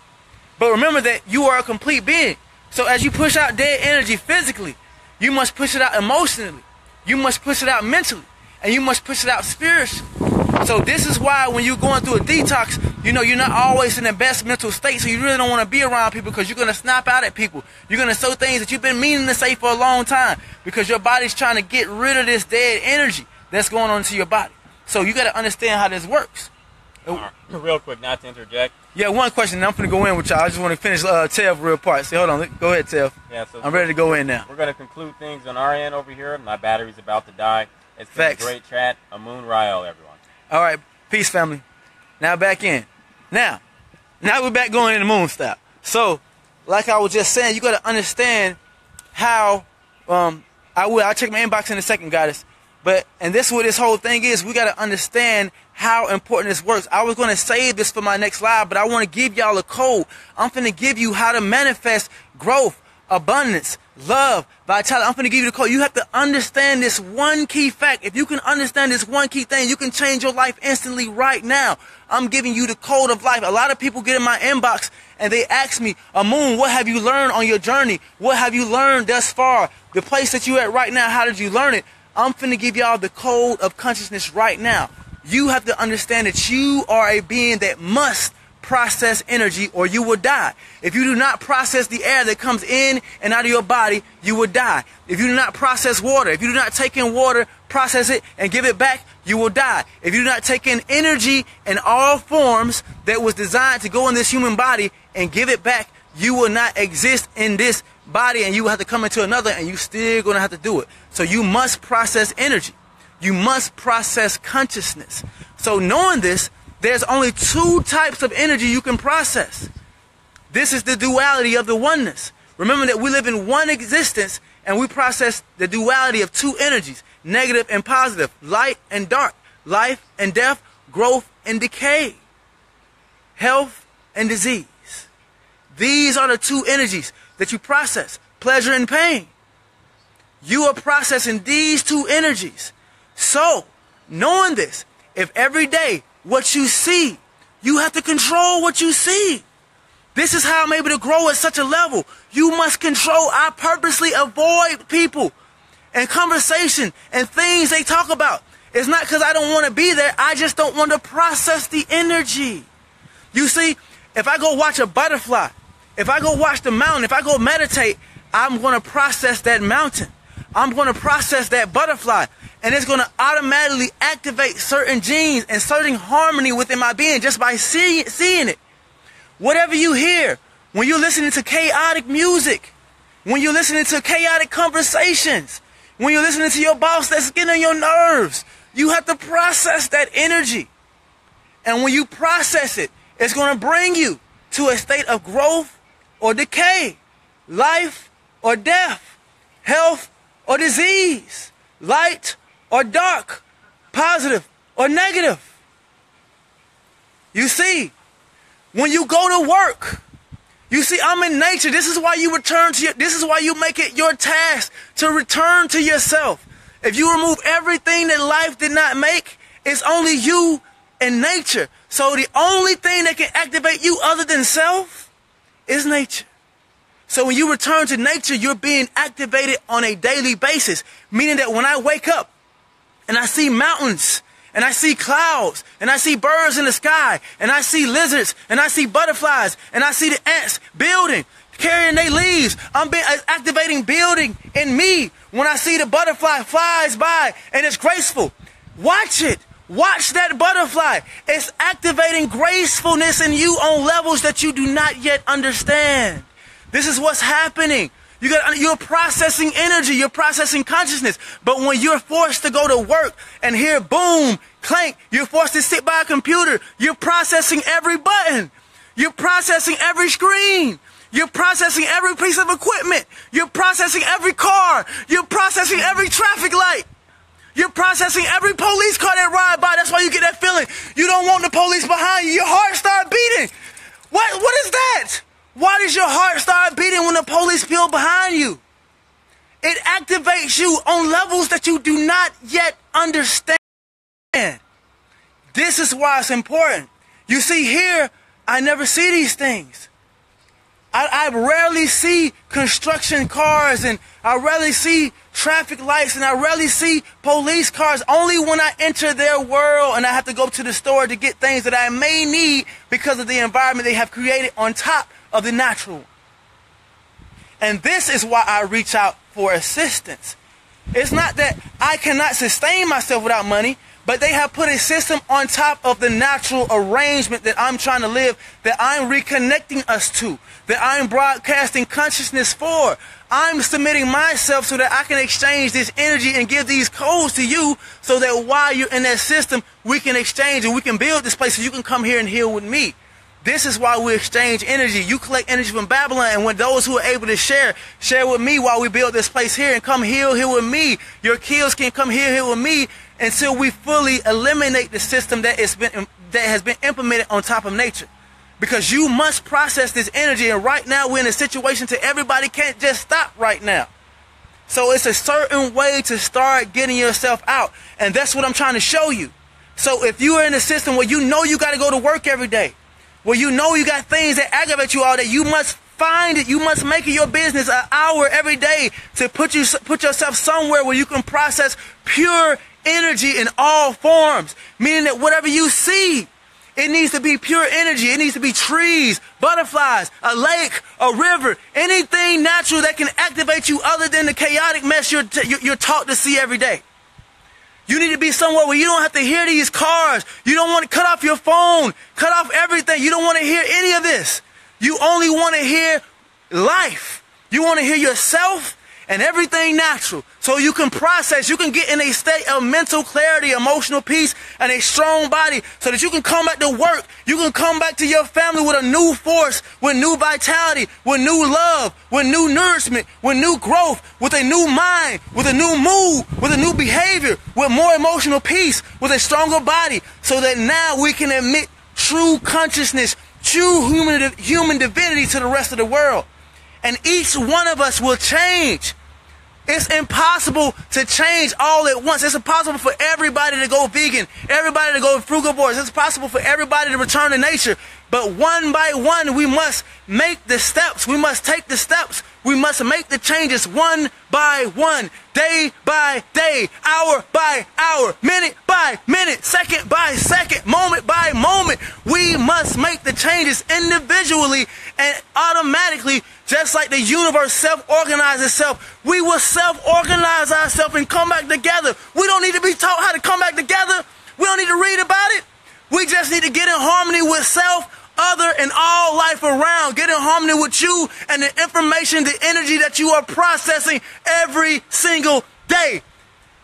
But remember that you are a complete being. So as you push out dead energy physically, you must push it out emotionally. You must push it out mentally. And you must push it out spiritually. So this is why when you're going through a detox, you're not always in the best mental state. So you really don't want to be around people because you're going to snap out at people. You're going to say things that you've been meaning to say for a long time because your body's trying to get rid of this dead energy that's going on into your body. So you got to understand how this works. Right. Real quick, not to interject. Yeah, one question. And I'm going to go in with y'all. I just want to finish Tev real part. Say, hold on. Go ahead, Tev. Yeah, so I'm ready to go in now. We're going to conclude things on our end over here. My battery's about to die. It's been a great chat. Amun Rael, everyone. All right. Peace, family. Now back in. Now we're back going in the moon style. So, like I was just saying, you got to understand how, I'll check my inbox in a second, goddess. And this is what this whole thing is. We got to understand how important this works. I was going to save this for my next live, but I want to give y'all a code. I'm going to give you how to manifest growth, abundance, love, vitality. I'm going to give you the code. You have to understand this one key fact. If you can understand this one key thing, you can change your life instantly right now. I'm giving you the code of life. A lot of people get in my inbox and they ask me, Amun, what have you learned on your journey? What have you learned thus far? The place that you're at right now, how did you learn it? I'm finna give y'all the code of consciousness right now. You have to understand that you are a being that must process energy or you will die. If you do not process the air that comes in and out of your body, you will die. If you do not process water, if you do not take in water, process it and give it back, you will die. If you do not take in energy in all forms that was designed to go in this human body and give it back, you will not exist in this body and you will have to come into another and you still going to have to do it. So you must process energy. You must process consciousness. So knowing this, there's only 2 types of energy you can process. This is the duality of the oneness. Remember that we live in one existence and we process the duality of 2 energies, negative and positive, light and dark, life and death, growth and decay, health and disease. These are the 2 energies that you process, pleasure and pain. You are processing these 2 energies. So, knowing this, if every day what you see, you have to control what you see. This is how I'm able to grow at such a level. You must control. I purposely avoid people and conversation and things they talk about. It's not because I don't want to be there. I just don't want to process the energy. You see, if I go watch a butterfly, if I go watch the mountain, if I go meditate, I'm going to process that mountain. I'm going to process that butterfly. And it's going to automatically activate certain genes and certain harmony within my being just by seeing it. Whatever you hear, when you're listening to chaotic music, when you're listening to chaotic conversations, when you're listening to your boss that's getting on your nerves, you have to process that energy. And when you process it, it's going to bring you to a state of growth or decay, life or death, health or disease, light or dark, positive or negative. You see, when you go to work, you see, I'm in nature. This is why you return to this is why you make it your task to return to yourself. If you remove everything that life did not make, it's only you and nature. So the only thing that can activate you other than self is nature. So when you return to nature, you're being activated on a daily basis, meaning that when I wake up and I see mountains, and I see clouds, and I see birds in the sky, and I see lizards, and I see butterflies, and I see the ants building, carrying their leaves. I'm activating building in me when I see the butterfly flies by and it's graceful. Watch it. Watch that butterfly. It's activating gracefulness in you on levels that you do not yet understand. This is what's happening. You're processing energy, you're processing consciousness. But when you're forced to go to work and hear boom, clank, you're forced to sit by a computer, you're processing every button. You're processing every screen. You're processing every piece of equipment. You're processing every car. You're processing every traffic light. You're processing every police car that ride by. That's why you get that feeling. You don't want the police behind you. Your heart start beating. What is that? Why does your heart start beating when the police peel behind you? It activates you on levels that you do not yet understand. This is why it's important. You see here, I never see these things. I rarely see construction cars, and I rarely see traffic lights, and I rarely see police cars. Only when I enter their world and I have to go to the store to get things that I may need because of the environment they have created on top of the natural. And this is why I reach out for assistance. It's not that I cannot sustain myself without money, but they have put a system on top of the natural arrangement that I'm trying to live, that I'm reconnecting us to, that I'm broadcasting consciousness for. I'm submitting myself so that I can exchange this energy and give these codes to you so that while you're in that system, we can exchange and we can build this place so you can come here and heal with me. This is why we exchange energy. You collect energy from Babylon, and when those who are able to share with me while we build this place here and come heal here with me. Your kills can come here with me until we fully eliminate the system that has been implemented on top of nature. Because you must process this energy, and right now we're in a situation to everybody can't just stop right now. So it's a certain way to start getting yourself out, and that's what I'm trying to show you. So if you are in a system where you know you got to go to work every day, where you know you got things that aggravate you all day, you must find it. You must make it your business an hour every day to put yourself somewhere where you can process pure energy in all forms. Meaning that whatever you see, it needs to be pure energy. It needs to be trees, butterflies, a lake, a river, anything natural that can activate you other than the chaotic mess you're taught to see every day. You need to be somewhere where you don't have to hear these cars. You don't want to cut off your phone, cut off everything. You don't want to hear any of this. You only want to hear life. You want to hear yourself and everything natural. So you can process, you can get in a state of mental clarity, emotional peace, and a strong body so that you can come back to work. You can come back to your family with a new force, with new vitality, with new love, with new nourishment, with new growth, with a new mind, with a new mood, with a new behavior, with more emotional peace, with a stronger body, so that now we can admit true consciousness, true human divinity to the rest of the world. And each one of us will change. It's impossible to change all at once. It's impossible for everybody to go vegan, everybody to go frugivores. It's possible for everybody to return to nature. But one by one, we must make the steps. We must take the steps. We must make the changes one by one, day by day, hour by hour, minute by minute, second by second, moment by moment. We must make the changes individually and automatically, just like the universe self-organizes itself. We will self-organize ourselves and come back together. We don't need to be taught how to come back together. We don't need to read about it. We just need to get in harmony with self, other, and all life around. Get in harmony with you and the information, the energy that you are processing every single day.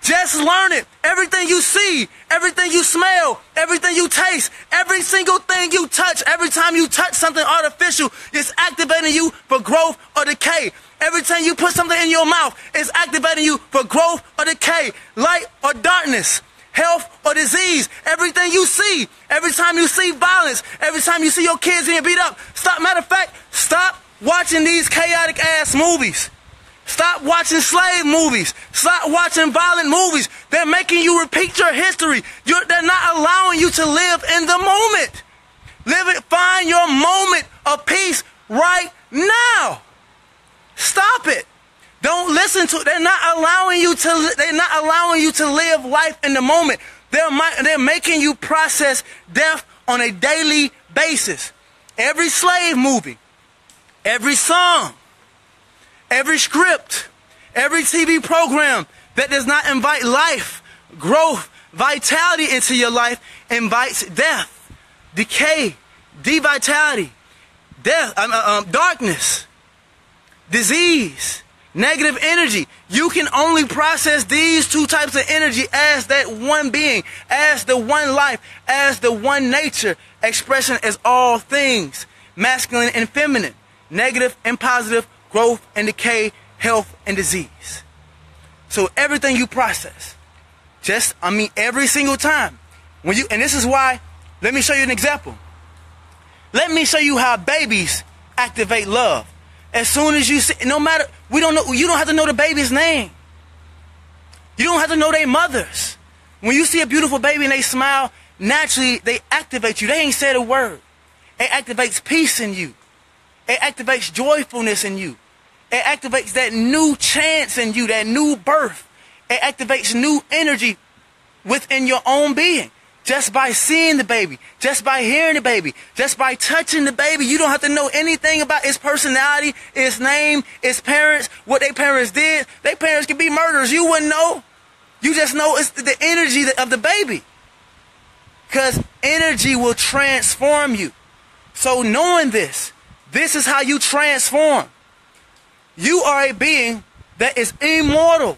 Just learn it. Everything you see, everything you smell, everything you taste, every single thing you touch, every time you touch something artificial, it's activating you for growth or decay. Every time you put something in your mouth, it's activating you for growth or decay, light or darkness, health or disease. Everything you see, every time you see violence, every time you see your kids getting beat up, matter of fact, stop watching these chaotic ass movies. Stop watching slave movies. Stop watching violent movies. They're making you repeat your history. They're not allowing you to live in the moment. Find your moment of peace right now. Stop it. Don't listen to. They're not allowing you to live life in the moment. They're making you process death on a daily basis. Every slave movie, every song, every script, every TV program that does not invite life, growth, vitality into your life invites death, decay, devitality, death, darkness, disease, negative energy. You can only process these two types of energy as that one being, as the one life, as the one nature, expression as all things, masculine and feminine, negative and positive, growth and decay, health and disease. So everything you process, every single time. And this is why, let me show you an example. Let me show you how babies activate love. As soon as you see, you don't have to know the baby's name. You don't have to know their mothers. When you see a beautiful baby and they smile, naturally they activate you. They ain't said a word. It activates peace in you. It activates joyfulness in you. It activates that new chance in you, that new birth. It activates new energy within your own being. Just by seeing the baby, just by hearing the baby, just by touching the baby. You don't have to know anything about its personality, its name, its parents, what their parents did. Their parents could be murderers. You wouldn't know. You just know it's the energy of the baby. Because energy will transform you. So knowing this is how you transform. You are a being that is immortal.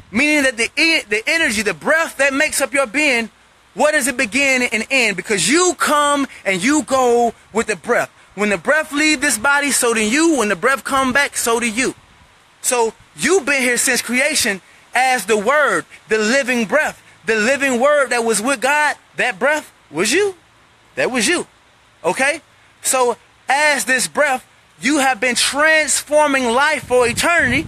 Meaning that the energy, the breath that makes up your being, what does it begin and end? Because you come and you go with the breath. When the breath leaves this body, so do you. When the breath come back, so do you. So you've been here since creation as the word, the living breath, the living word that was with God. That breath was you. That was you. Okay? So as this breath, you have been transforming life for eternity,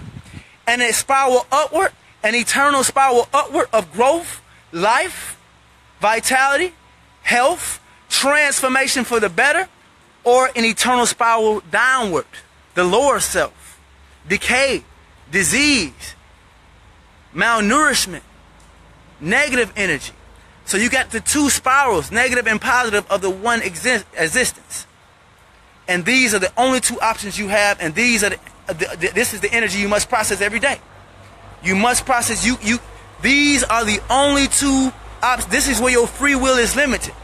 and a spiral upward, an eternal spiral upward of growth, life, vitality, health, transformation for the better, or an eternal spiral downward, the lower self, decay, disease, malnourishment, negative energy. So you got the two spirals, negative and positive, of the one existence. And these are the only two options you have, and this is the energy you must process every day. You must process, these are the only two. This is where your free will is limited.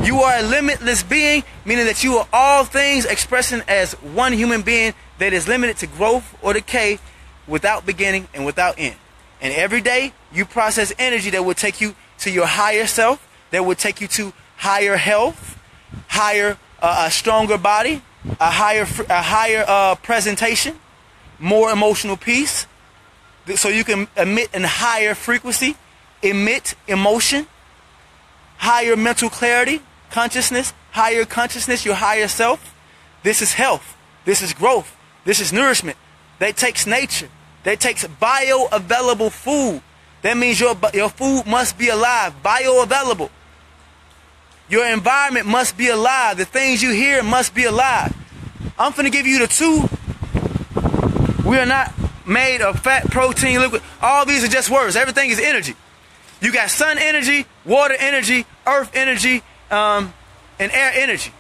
You are a limitless being, meaning that you are all things expressing as one human being that is limited to growth or decay without beginning and without end. And every day you process energy that will take you to your higher self, that will take you to higher health, a stronger body, a higher presentation, more emotional peace, so you can emit a higher frequency, emit emotion, higher mental clarity, consciousness, higher consciousness, your higher self. This is health. This is growth. This is nourishment. That takes nature. That takes bioavailable food. That means your food must be alive, bioavailable. Your environment must be alive. The things you hear must be alive. I'm finna give you the two. We are not made of fat, protein, liquid. All these are just words. Everything is energy. You got sun energy, water energy, earth energy, and air energy.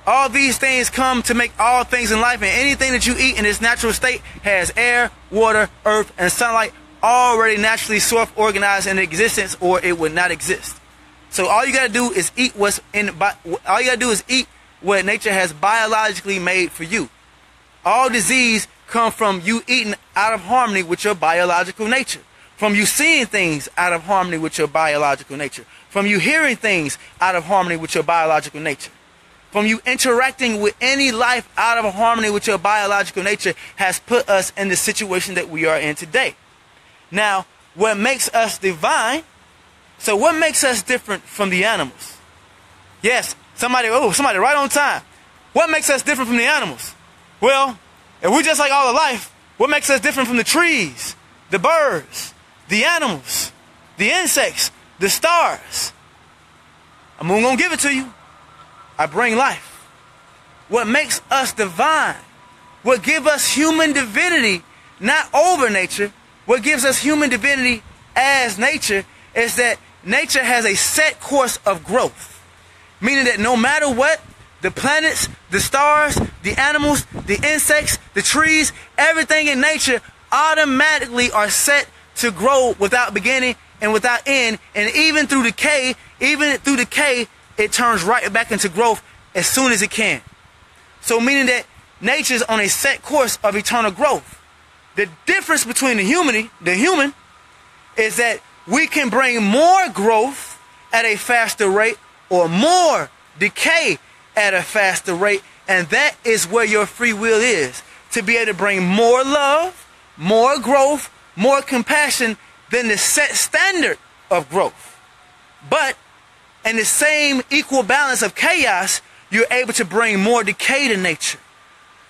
All these things come to make all things in life, and anything that you eat in its natural state has air, water, earth, and sunlight already naturally self-organized in existence, or it would not exist. So all you gotta do is eat what's in. All you gotta do is eat what nature has biologically made for you. All disease come from you eating out of harmony with your biological nature. From you seeing things out of harmony with your biological nature. From you hearing things out of harmony with your biological nature. From you interacting with any life out of harmony with your biological nature has put us in the situation that we are in today. Now, what makes us divine? So what makes us different from the animals? Yes, somebody right on time. What makes us different from the animals? Well, if we're just like all of life, what makes us different from the trees, the birds, the animals, the insects, the stars? Amun gonna give it to you. I bring life. What makes us divine, what gives us human divinity, not over nature, what gives us human divinity as nature, is that nature has a set course of growth. Meaning that no matter what, the planets, the stars, the animals, the insects, the trees, everything in nature automatically are set to grow without beginning and without end. And even through decay, it turns right back into growth as soon as it can. So meaning that nature is on a set course of eternal growth. The difference between the human is that we can bring more growth at a faster rate or more decay at a faster rate, and that is where your free will is, to be able to bring more love, more growth, more compassion than the set standard of growth. But in the same equal balance of chaos, you're able to bring more decay to nature,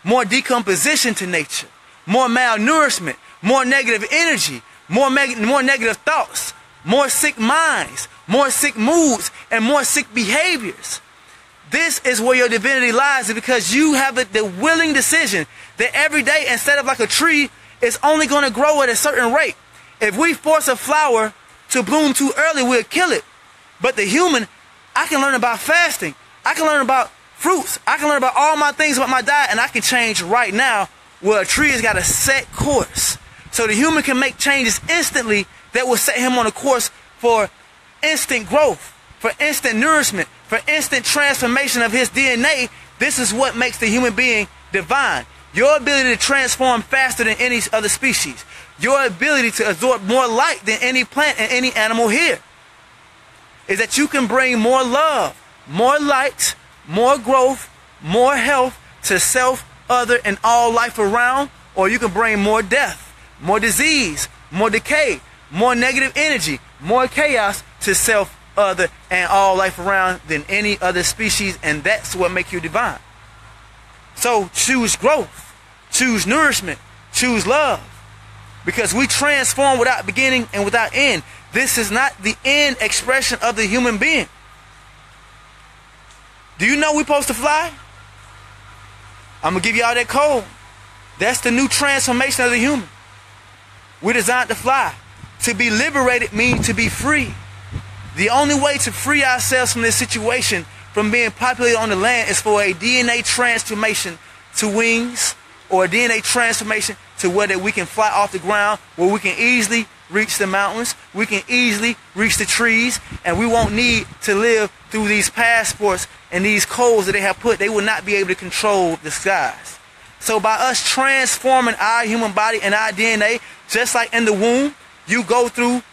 more decomposition to nature, more malnourishment, more negative energy, more negative thoughts, more sick minds, more sick moods, and more sick behaviors. This is where your divinity lies, because you have the willing decision that every day, instead of like a tree, it's only going to grow at a certain rate. If we force a flower to bloom too early, we'll kill it. But the human, I can learn about fasting. I can learn about fruits. I can learn about all my things about my diet, and I can change right now, where a tree has got a set course. So the human can make changes instantly that will set him on a course for instant growth, for instant nourishment, for instant transformation of his DNA. This is what makes the human being divine. Your ability to transform faster than any other species. Your ability to absorb more light than any plant and any animal here. Is that you can bring more love, more light, more growth, more health to self, other, and all life around. Or you can bring more death, more disease, more decay, more negative energy, more chaos to self, other, and all life around than any other species, and that's what makes you divine. So choose growth, choose nourishment, choose love, because we transform without beginning and without end. This is not the end expression of the human being. Do you know we're supposed to fly? I'm gonna give y'all that code. That's the new transformation of the human. We're designed to fly. To be liberated means to be free. The only way to free ourselves from this situation, from being populated on the land, is for a DNA transformation to wings, or a DNA transformation to where that we can fly off the ground, where we can easily reach the mountains, we can easily reach the trees, and we won't need to live through these passports and these codes that they have put. They will not be able to control the skies. So by us transforming our human body and our DNA, just like in the womb, you go through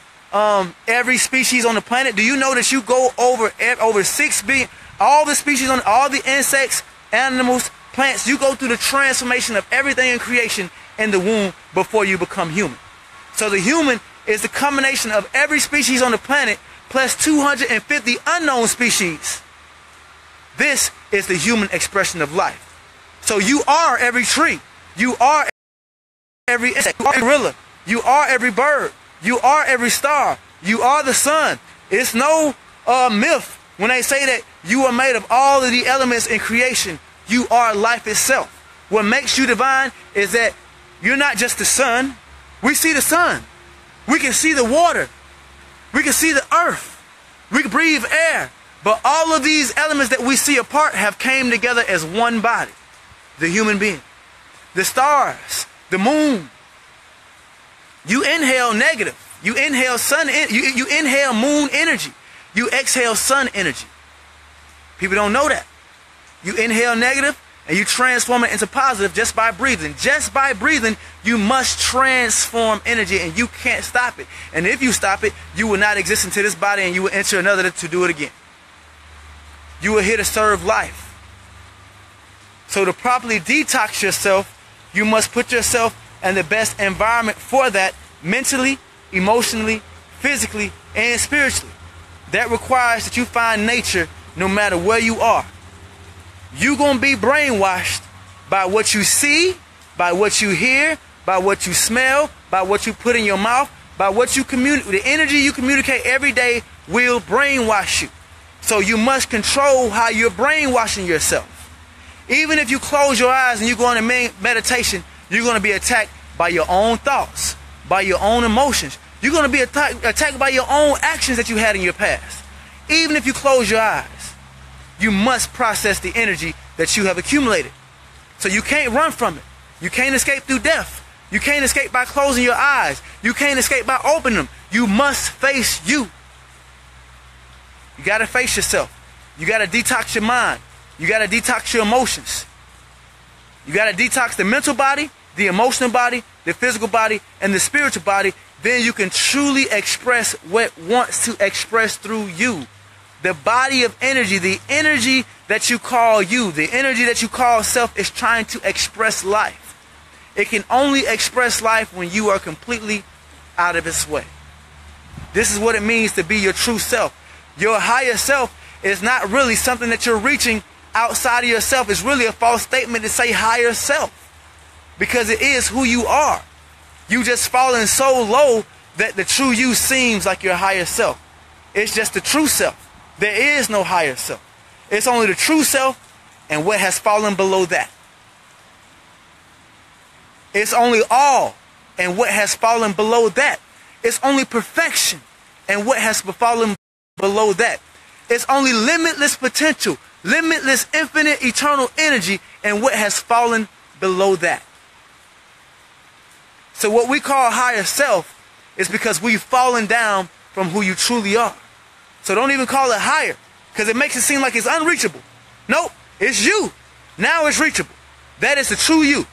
every species on the planet. Do you know that you go over 6 billion, all the species on all the insects, animals, plants, you go through the transformation of everything in creation in the womb before you become human. So the human is the combination of every species on the planet plus 250 unknown species. This is the human expression of life. So you are every tree. You are every insect. You are every gorilla. You are every bird. You are every star. You are the sun. It's no myth when they say that You are made of all of the elements in creation. You are life itself. What makes you divine is that you're not just the sun. We see the sun. We can see the water. We can see the earth. We can breathe air. But all of these elements that we see apart have came together as one body. The human being. The stars. The moon. You inhale negative. You inhale sun. You inhale moon energy. You exhale sun energy. People don't know that. You inhale negative and you transform it into positive just by breathing. Just by breathing, you must transform energy, and you can't stop it. And if you stop it, you will not exist into this body, and you will enter another to do it again. You are here to serve life. So to properly detox yourself, you must put yourself in the best environment for that, mentally, emotionally, physically, and spiritually. That requires that you find nature no matter where you are. You're going to be brainwashed by what you see, by what you hear, by what you smell, by what you put in your mouth, by what you communicate. The energy you communicate every day will brainwash you. So you must control how you're brainwashing yourself. Even if you close your eyes and you go into meditation, you're going to be attacked by your own thoughts, by your own emotions. You're going to be attacked by your own actions that you had in your past. Even if you close your eyes, you must process the energy that you have accumulated. So you can't run from it. You can't escape through death. You can't escape by closing your eyes. You can't escape by opening them. You must face you. You got to face yourself. You got to detox your mind. You got to detox your emotions. You got to detox the mental body, the emotional body, the physical body, and the spiritual body. Then you can truly express what wants to express through you. The body of energy, the energy that you call you, the energy that you call self, is trying to express life. It can only express life when you are completely out of its way. This is what it means to be your true self. Your higher self is not really something that you're reaching outside of yourself. It's really a false statement to say higher self, because it is who you are. You just fallen so low that the true you seems like your higher self. It's just the true self. There is no higher self. It's only the true self and what has fallen below that. It's only all and what has fallen below that. It's only perfection and what has fallen below that. It's only limitless potential, limitless, infinite, eternal energy, and what has fallen below that. So what we call higher self is because we've fallen down from who you truly are. So don't even call it higher, because it makes it seem like it's unreachable. Nope, it's you. Now it's reachable. That is the true you,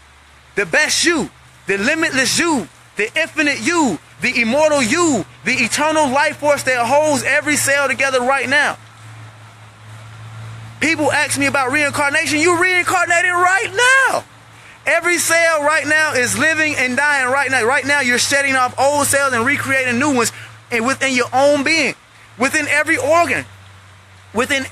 the best you, the limitless you, the infinite you, the immortal you, the eternal life force that holds every cell together right now. People ask me about reincarnation. You reincarnated right now. Every cell right now is living and dying right now. Right now you're shedding off old cells and recreating new ones, and within your own being. Within every organ, within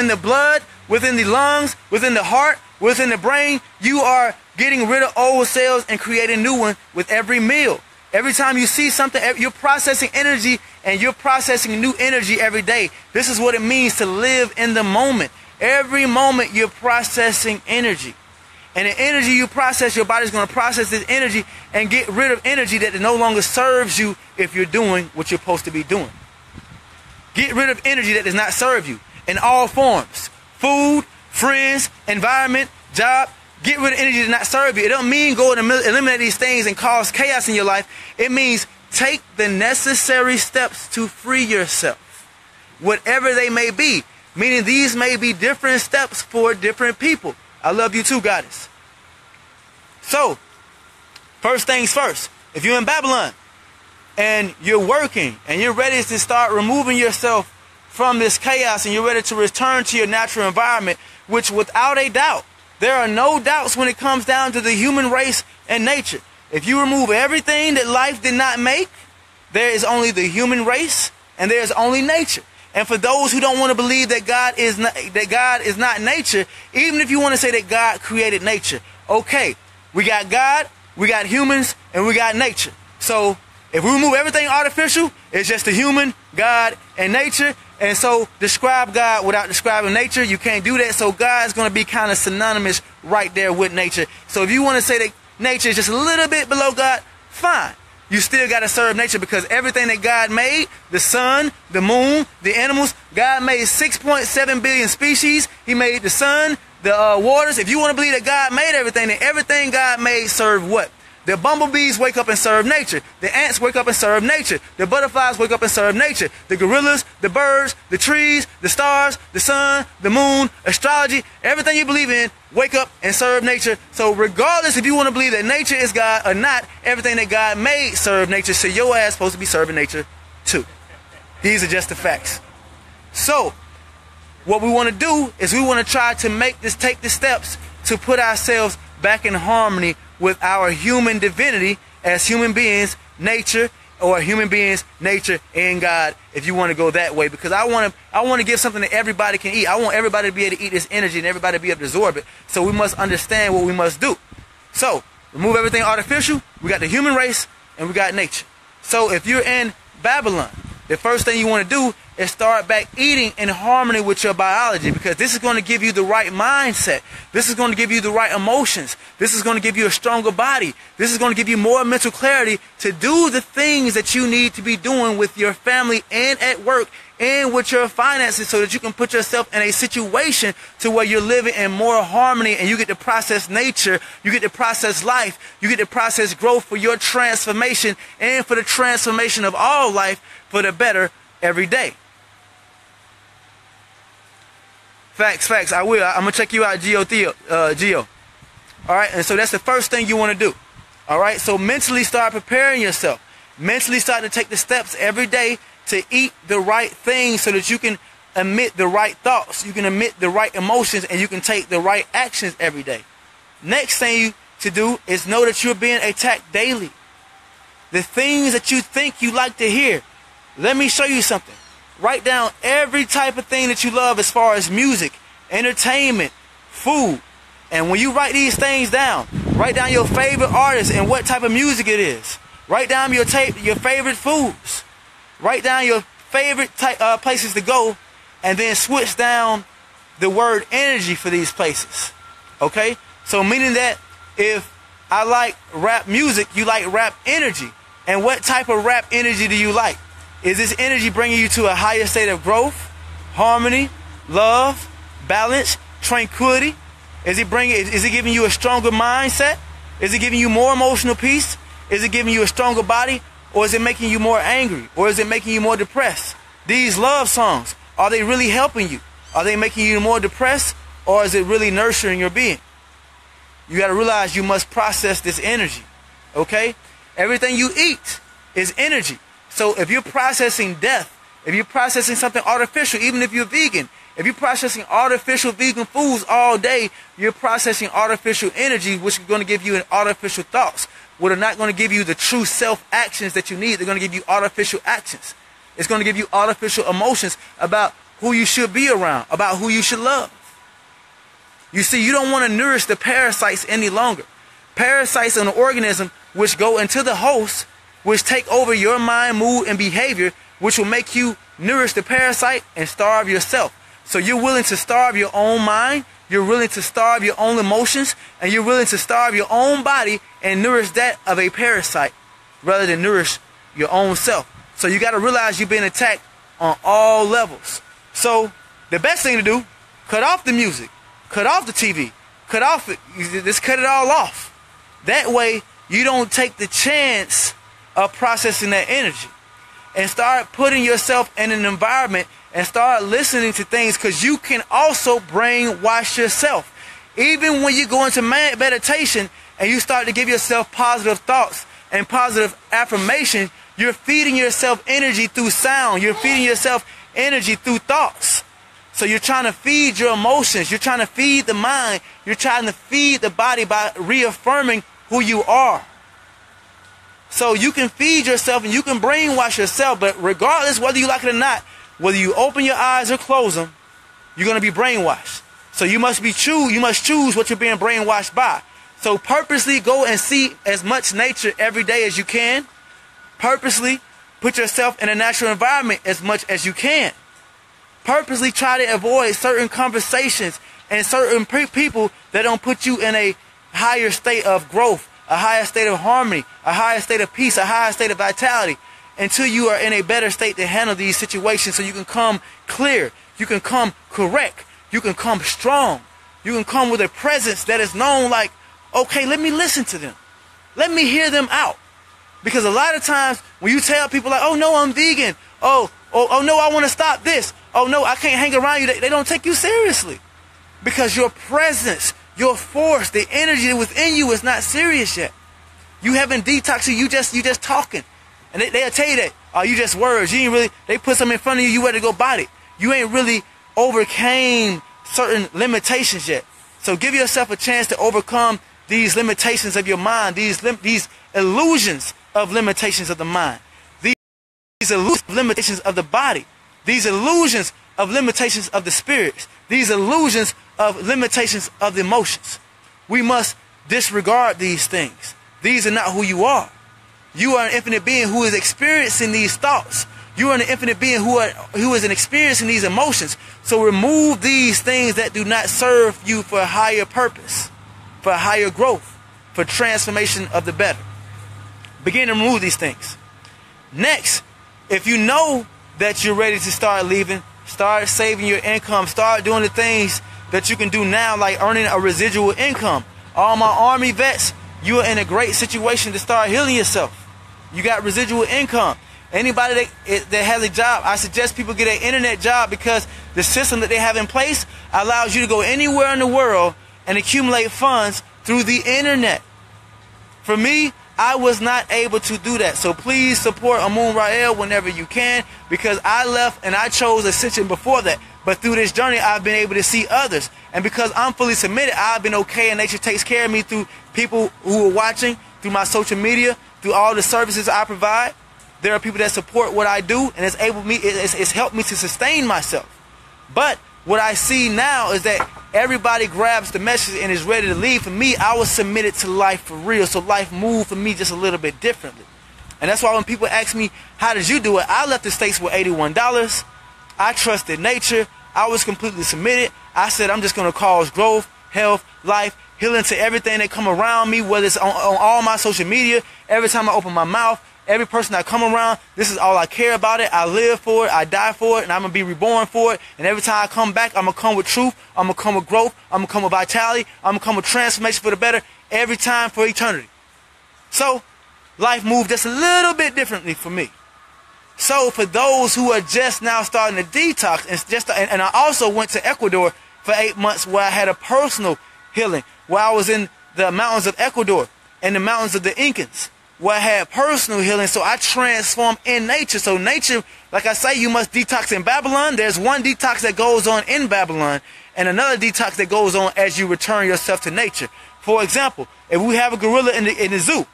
the blood, within the lungs, within the heart, within the brain, you are getting rid of old cells and creating new ones with every meal. Every time you see something, you're processing energy, and you're processing new energy every day. This is what it means to live in the moment. Every moment you're processing energy. And the energy you process, your body's going to process this energy and get rid of energy that no longer serves you if you're doing what you're supposed to be doing. Get rid of energy that does not serve you in all forms. Food, friends, environment, job. Get rid of energy that does not serve you. It don't mean go and eliminate these things and cause chaos in your life. It means take the necessary steps to free yourself. Whatever they may be. Meaning these may be different steps for different people. I love you too, Goddess. So, first things first. If you're in Babylon, and you're working, and you're ready to start removing yourself from this chaos, and you're ready to return to your natural environment, which without a doubt, there are no doubts when it comes down to the human race and nature. If you remove everything that life did not make, there is only the human race, and there is only nature. And for those who don't want to believe that God is not nature, even if you want to say that God created nature, okay, we got God, we got humans, and we got nature. So if we remove everything artificial, it's just the human, God, and nature, And so describe God without describing nature, you can't do that. So God is going to be kind of synonymous right there with nature. So if you want to say that nature is just a little bit below God, fine. You still got to serve nature, because everything that God made, the sun, the moon, the animals, God made 6.7 billion species. He made the sun, the waters. If you want to believe that God made everything, then everything God made served what? The bumblebees wake up and serve nature. The ants wake up and serve nature. The butterflies wake up and serve nature. The gorillas, the birds, the trees, the stars, the sun, the moon, astrology, everything you believe in, wake up and serve nature. So regardless if you want to believe that nature is God or not, everything that God made serve nature. So your ass supposed to be serving nature too. These are just the facts. So what we want to do is we want to try to take the steps to put ourselves back in harmony with our human divinity as human beings, nature, or human beings, nature, and God, if you want to go that way. Because I want to give something that everybody can eat. I want everybody to be able to eat this energy and everybody to be able to absorb it. So we must understand what we must do. So remove everything artificial. We got the human race and we got nature. So if you're in Babylon, the first thing you want to do is start back eating in harmony with your biology, because this is going to give you the right mindset. This is going to give you the right emotions. This is going to give you a stronger body. This is going to give you more mental clarity to do the things that you need to be doing with your family and at work and with your finances, so that you can put yourself in a situation to where you're living in more harmony and you get to process nature, you get to process life, you get to process growth for your transformation and for the transformation of all life for the better every day. Facts. I will. I'm going to check you out, Geo. All right. And so that's the first thing you want to do. All right. So mentally start preparing yourself. Mentally start to take the steps every day to eat the right things, so that you can emit the right thoughts. You can emit the right emotions, and you can take the right actions every day. Next thing to do is know that you're being attacked daily. The things that you think you like to hear. Let me show you something. Write down every type of thing that you love as far as music, entertainment, food. And when you write these things down, write down your favorite artists and what type of music it is. Write down your favorite foods. Write down your favorite places to go, and then switch down the word energy for these places. Okay? So meaning that if I like rap music, you like rap energy. And what type of rap energy do you like? Is this energy bringing you to a higher state of growth, harmony, love, balance, tranquility? Is it giving you a stronger mindset? Is it giving you more emotional peace? Is it giving you a stronger body? Or is it making you more angry? Or is it making you more depressed? These love songs, are they really helping you? Are they making you more depressed? Or is it really nurturing your being? You got to realize you must process this energy. Okay? Everything you eat is energy. So if you're processing death, if you're processing something artificial, even if you're vegan, if you're processing artificial vegan foods all day, you're processing artificial energy, which is going to give you an artificial thoughts, what are not going to give you the true self actions that you need. They're going to give you artificial actions. It's going to give you artificial emotions about who you should be around, about who you should love. You see, you don't want to nourish the parasites any longer. Parasites in the organism which go into the host, which take over your mind, mood, and behavior, which will make you nourish the parasite and starve yourself. So you're willing to starve your own mind, you're willing to starve your own emotions, and you're willing to starve your own body and nourish that of a parasite rather than nourish your own self. So you got to realize you're being attacked on all levels. So the best thing to do, cut off the music, cut off the TV, just cut it all off. That way you don't take the chance of processing that energy, and start putting yourself in an environment and start listening to things, because you can also brainwash yourself. Even when you go into meditation and you start to give yourself positive thoughts and positive affirmation, you're feeding yourself energy through sound. You're feeding yourself energy through thoughts. So you're trying to feed your emotions. You're trying to feed the mind. You're trying to feed the body by reaffirming who you are. So you can feed yourself and you can brainwash yourself, but regardless whether you like it or not, whether you open your eyes or close them, you're going to be brainwashed. So you must choose what you're being brainwashed by. So purposely go and see as much nature every day as you can. Purposely put yourself in a natural environment as much as you can. Purposely try to avoid certain conversations and certain people that don't put you in a higher state of growth, a higher state of harmony, a higher state of peace, a higher state of vitality, until you are in a better state to handle these situations, so you can come clear, you can come correct, you can come strong, you can come with a presence that is known like, okay, let me listen to them. Let me hear them out. Because a lot of times when you tell people like, oh no, I'm vegan. Oh no, I want to stop this. Oh no, I can't hang around you. They don't take you seriously. Because your presence, your force, the energy within you is not serious yet. You haven't detoxed, you just talking. And they'll tell you that, oh, you just words. You ain't really, they put something in front of you, you ready to go body. You ain't really overcame certain limitations yet. So give yourself a chance to overcome these limitations of your mind, these illusions of limitations of the mind, these illusions of limitations of the body, these illusions of limitations of the spirits, these illusions of limitations of the emotions. We must disregard these things. These are not who you are. You are an infinite being who is experiencing these thoughts. You are an infinite being who is experiencing these emotions. So remove these things that do not serve you for a higher purpose, for higher growth, for transformation of the better. Begin to remove these things. Next, if you know that you're ready to start leaving, start saving your income, start doing the things that you can do now, like earning a residual income. All my Army vets, you are in a great situation to start healing yourself. You got residual income. Anybody that has a job, I suggest people get an internet job, because the system that they have in place allows you to go anywhere in the world and accumulate funds through the internet. For me, I was not able to do that. So please support Amun whenever you can, because I left and I chose Ascension before that. But through this journey, I've been able to see others. And because I'm fully submitted, I've been okay, and nature takes care of me through people who are watching, through my social media, through all the services I provide. There are people that support what I do, and it's helped me to sustain myself. But what I see now is that everybody grabs the message and is ready to leave. For me, I was submitted to life for real, so life moved for me just a little bit differently. And that's why when people ask me, how did you do it? I left the States with $81. I trusted nature. I was completely submitted. I said, I'm just going to cause growth, health, life, healing to everything that come around me, whether it's on all my social media. Every time I open my mouth, every person I come around, this is all I care about it. I live for it. I die for it. And I'm going to be reborn for it. And every time I come back, I'm going to come with truth. I'm going to come with growth. I'm going to come with vitality. I'm going to come with transformation for the better every time for eternity. So life moved just a little bit differently for me. So for those who are just now starting to detox, and I also went to Ecuador for 8 months, where I had a personal healing, where I was in the mountains of Ecuador and the mountains of the Incans, where I had personal healing. So I transformed in nature. So nature, like I say, you must detox in Babylon. There's one detox that goes on in Babylon, and another detox that goes on as you return yourself to nature. For example, if we have a gorilla in the zoo,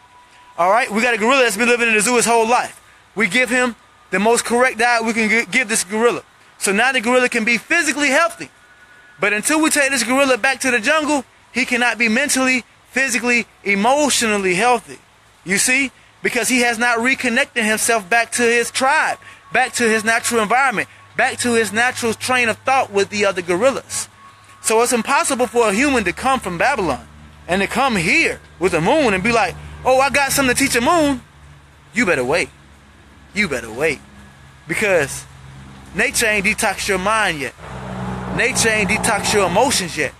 all right, we got a gorilla that's been living in the zoo his whole life. We give him the most correct diet we can give this gorilla. So now the gorilla can be physically healthy. But until we take this gorilla back to the jungle, he cannot be mentally, physically, emotionally healthy. You see? Because he has not reconnected himself back to his tribe, back to his natural environment, back to his natural train of thought with the other gorillas. So it's impossible for a human to come from Babylon and to come here with Amun and be like, oh, I got something to teach Amun. You better wait. You better wait. Because nature ain't detoxed your mind yet. Nature ain't detoxed your emotions yet.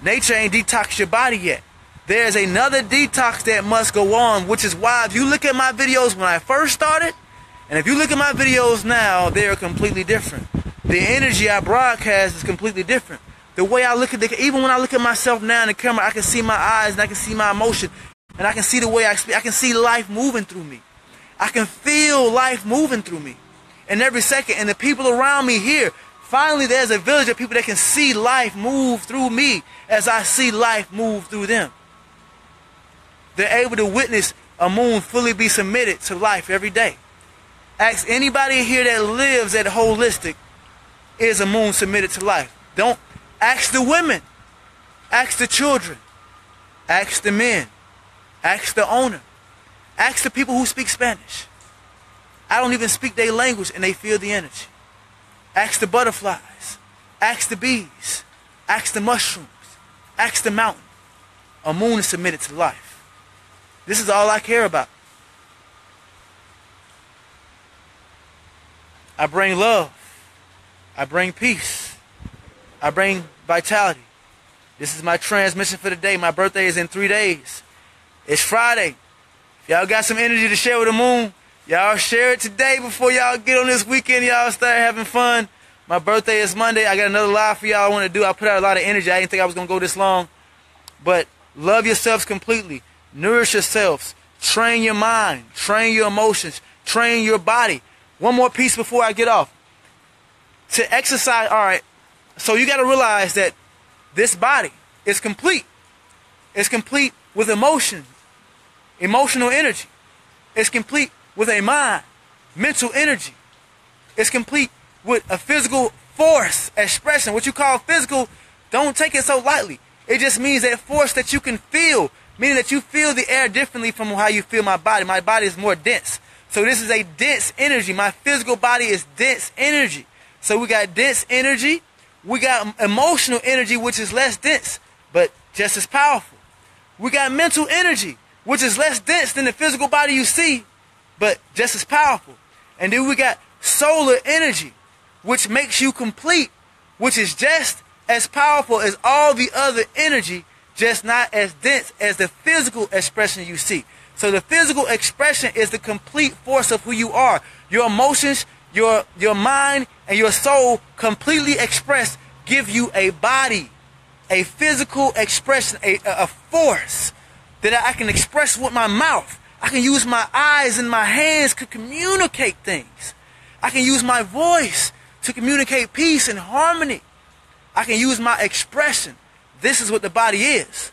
Nature ain't detoxed your body yet. There's another detox that must go on, which is why if you look at my videos when I first started, and if you look at my videos now, they are completely different. The energy I broadcast is completely different. The way I look at even when I look at myself now in the camera, I can see my eyes and I can see my emotion, and I can see the way I speak. I can see life moving through me. I can feel life moving through me. And every second, and the people around me here, finally there's a village of people that can see life move through me as I see life move through them. They're able to witness Amun fully be submitted to life every day. Ask anybody here that lives at holistic, is Amun submitted to life? Don't ask the women. Ask the children. Ask the men. Ask the owner. Ask the people who speak Spanish. I don't even speak their language and they feel the energy. Ask the butterflies. Ask the bees. Ask the mushrooms. Ask the mountain. Amun is submitted to life. This is all I care about. I bring love. I bring peace. I bring vitality. This is my transmission for the day. My birthday is in 3 days. It's Friday. If y'all got some energy to share with the moon, y'all share it today before y'all get on this weekend. Y'all start having fun. My birthday is Monday. I got another live for y'all I want to do. I put out a lot of energy. I didn't think I was going to go this long. But love yourselves completely. Nourish yourselves. Train your mind. Train your emotions. Train your body. One more piece before I get off. To exercise, all right, so you got to realize that this body is complete. It's complete with emotion, emotional energy. It's complete with a mind, mental energy. It's complete with a physical force expression. What you call physical, don't take it so lightly. It just means that force that you can feel, meaning that you feel the air differently from how you feel my body. My body is more dense. So this is a dense energy. My physical body is dense energy. So we got dense energy. We got emotional energy, which is less dense, but just as powerful. We got mental energy, which is less dense than the physical body you see, but just as powerful. And then we got solar energy, which makes you complete, which is just as powerful as all the other energy, just not as dense as the physical expression you see. So the physical expression is the complete force of who you are. Your emotions, your mind, and your soul completely expressed give you a body, a physical expression, a force that I can express with my mouth. I can use my eyes and my hands to communicate things. I can use my voice to communicate peace and harmony. I can use my expression. This is what the body is.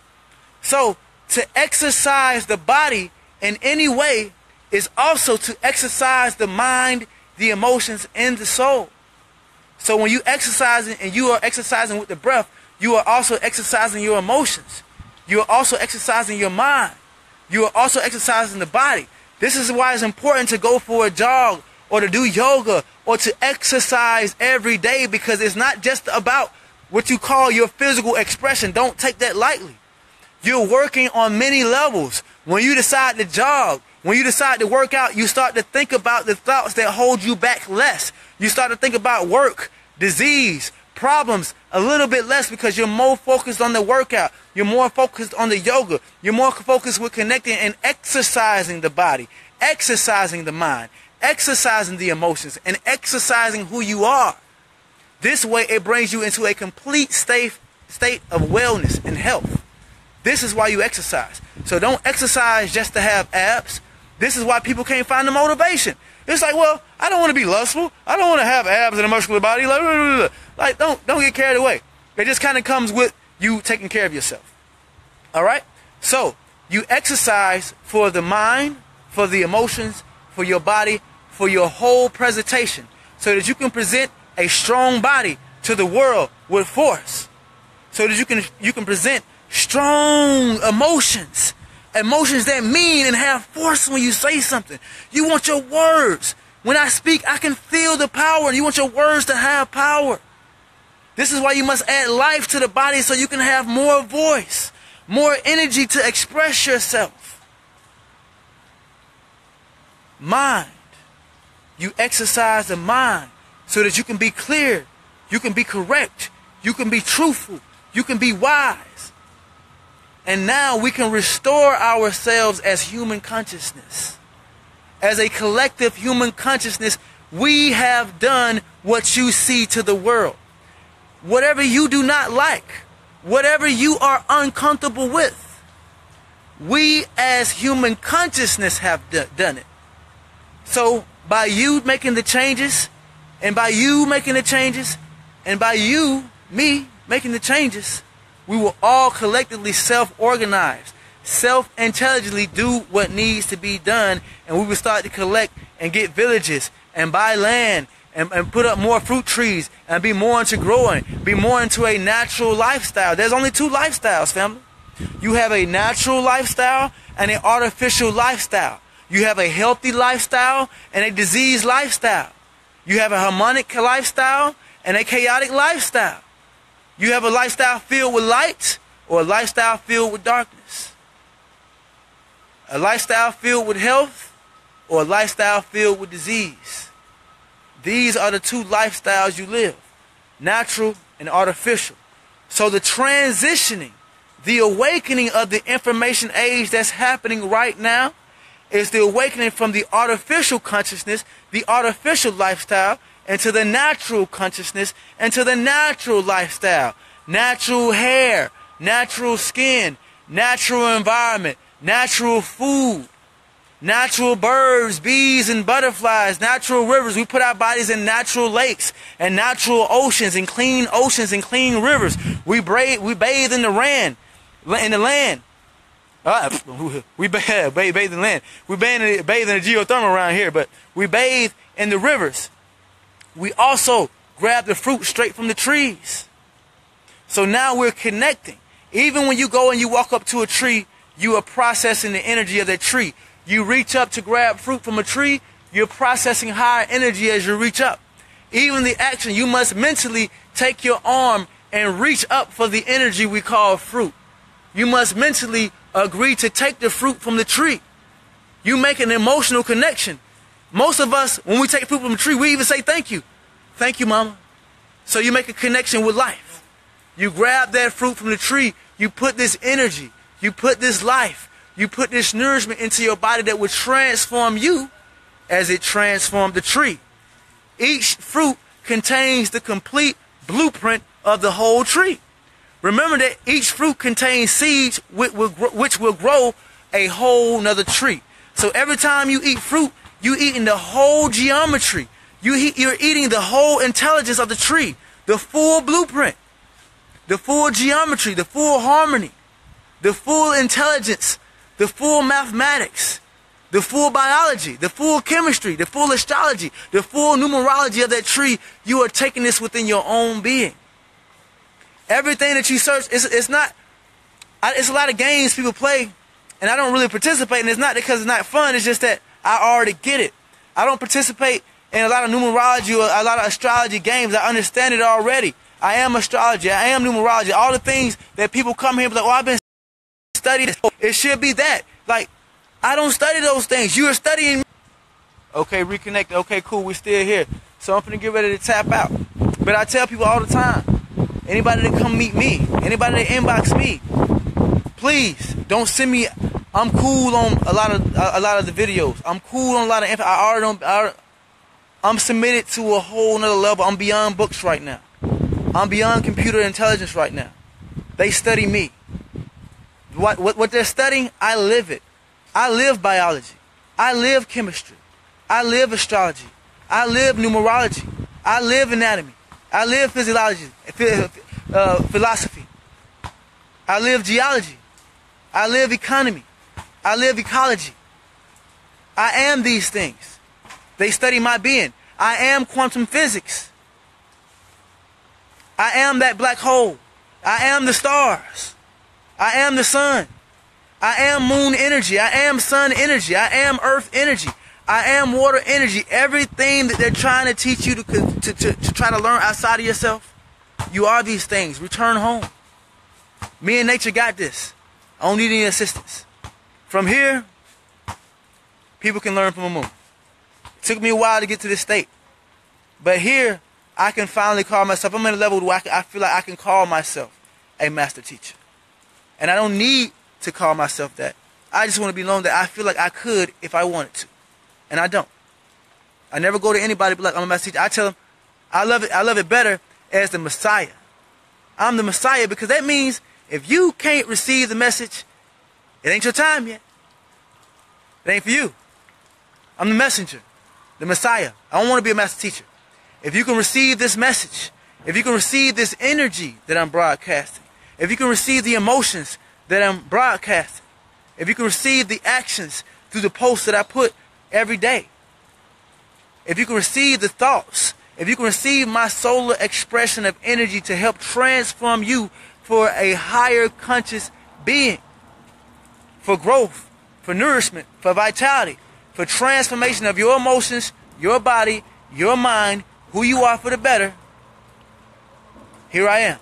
So to exercise the body in any way is also to exercise the mind, the emotions, and the soul. So when you exercising and you are exercising with the breath, you are also exercising your emotions. You are also exercising your mind. You are also exercising the body. This is why it's important to go for a jog or to do yoga or to exercise every day, because it's not just about what you call your physical expression. Don't take that lightly. You're working on many levels. When you decide to jog, when you decide to work out, you start to think about the thoughts that hold you back less. You start to think about work, disease, problems a little bit less, because you're more focused on the workout. You're more focused on the yoga. You're more focused with connecting and exercising the body, exercising the mind, exercising the emotions, and exercising who you are. This way it brings you into a complete state of wellness and health. This is why you exercise. So don't exercise just to have abs. This is why people can't find the motivation. It's like, well, I don't want to be lustful. I don't want to have abs and a muscular body. Like, don't get carried away. It just kind of comes with you taking care of yourself. All right? So you exercise for the mind, for the emotions, for your body, for your whole presentation, so that you can present a strong body to the world with force. So that you can present strong emotions. Emotions that mean and have force when you say something. You want your words. When I speak, I can feel the power. And you want your words to have power. This is why you must add life to the body, so you can have more voice, more energy to express yourself. Mind. You exercise the mind so that you can be clear. You can be correct. You can be truthful. You can be wise. And now we can restore ourselves as human consciousness. As a collective human consciousness, we have done what you see to the world. Whatever you do not like, whatever you are uncomfortable with, we as human consciousness have done it. So by you making the changes, and by you making the changes, and by you, me, making the changes, we will all collectively self-organize, self-intelligently do what needs to be done, and we will start to collect and get villages and buy land and put up more fruit trees and be more into growing, be more into a natural lifestyle. There's only two lifestyles, family. You have a natural lifestyle and an artificial lifestyle. You have a healthy lifestyle and a diseased lifestyle. You have a harmonic lifestyle and a chaotic lifestyle. You have a lifestyle filled with light or a lifestyle filled with darkness. A lifestyle filled with health or a lifestyle filled with disease. These are the two lifestyles you live, natural and artificial. So the transitioning, the awakening of the information age that's happening right now is the awakening from the artificial consciousness, the artificial lifestyle, into the natural consciousness, into the natural lifestyle. Natural hair, natural skin, natural environment, natural food, natural birds, bees, and butterflies, natural rivers. We put our bodies in natural lakes and natural oceans and clean rivers. We bathe in the land. We bathe in the land. We bathe in the geothermal around here, but we bathe in the rivers. We also grab the fruit straight from the trees. So now we're connecting. Even when you go and you walk up to a tree, you are processing the energy of that tree. You reach up to grab fruit from a tree, you're processing higher energy as you reach up. Even the action, you must mentally take your arm and reach up for the energy we call fruit. You must mentally agree to take the fruit from the tree. You make an emotional connection. Most of us, when we take fruit from the tree, we even say thank you. Thank you, mama. So you make a connection with life. You grab that fruit from the tree, you put this energy, you put this life, you put this nourishment into your body that will transform you as it transformed the tree. Each fruit contains the complete blueprint of the whole tree. Remember that each fruit contains seeds which will grow a whole nother tree. So every time you eat fruit, you're eating the whole geometry. You're eating the whole intelligence of the tree, the full blueprint, the full geometry, the full harmony, the full intelligence, the full mathematics, the full biology, the full chemistry, the full astrology, the full numerology of that tree. You are taking this within your own being. Everything that you search, it's a lot of games people play, and I don't really participate, and it's not because it's not fun, it's just that I already get it. I don't participate in a lot of numerology or a lot of astrology games. I understand it already. I am astrology, I am numerology, all the things that people come here and be like, oh, I've been studying this. It should be that. Like, I don't study those things. You are studying. Okay, reconnect. Okay, cool, we're still here. So I'm finna get ready to tap out. But I tell people all the time, anybody that come meet me, anybody that inbox me, please don't send me. I'm cool on a lot of the videos. I'm cool on a lot of info. I'm submitted to a whole nother level. I'm beyond books right now. I'm beyond computer intelligence right now. They study me. What they're studying, I live it. I live biology. I live chemistry. I live astrology. I live numerology. I live anatomy. I live physiology, philosophy. I live geology. I live economy. I live ecology. I am these things. They study my being. I am quantum physics. I am that black hole. I am the stars. I am the sun. I am moon energy. I am sun energy. I am earth energy. I am water energy. Everything that they're trying to teach you to try to learn outside of yourself, you are these things. Return home. Me and nature got this. I don't need any assistance. From here, people can learn from Amun. It took me a while to get to this state. But here, I can finally call myself, I'm at a level where I feel like I can call myself a master teacher. And I don't need to call myself that. I just want to be known that I feel like I could if I wanted to. And I don't. I never go to anybody and be like, I'm a master teacher. I tell them, I love it better as the Messiah. I'm the Messiah because that means if you can't receive the message, it ain't your time yet. It ain't for you. I'm the messenger, the Messiah. I don't want to be a master teacher. If you can receive this message, if you can receive this energy that I'm broadcasting, if you can receive the emotions that I'm broadcasting, if you can receive the actions through the posts that I put every day, if you can receive the thoughts, if you can receive my solar expression of energy to help transform you for a higher conscious being, for growth, for nourishment, for vitality, for transformation of your emotions, your body, your mind who you are for the better, here I am.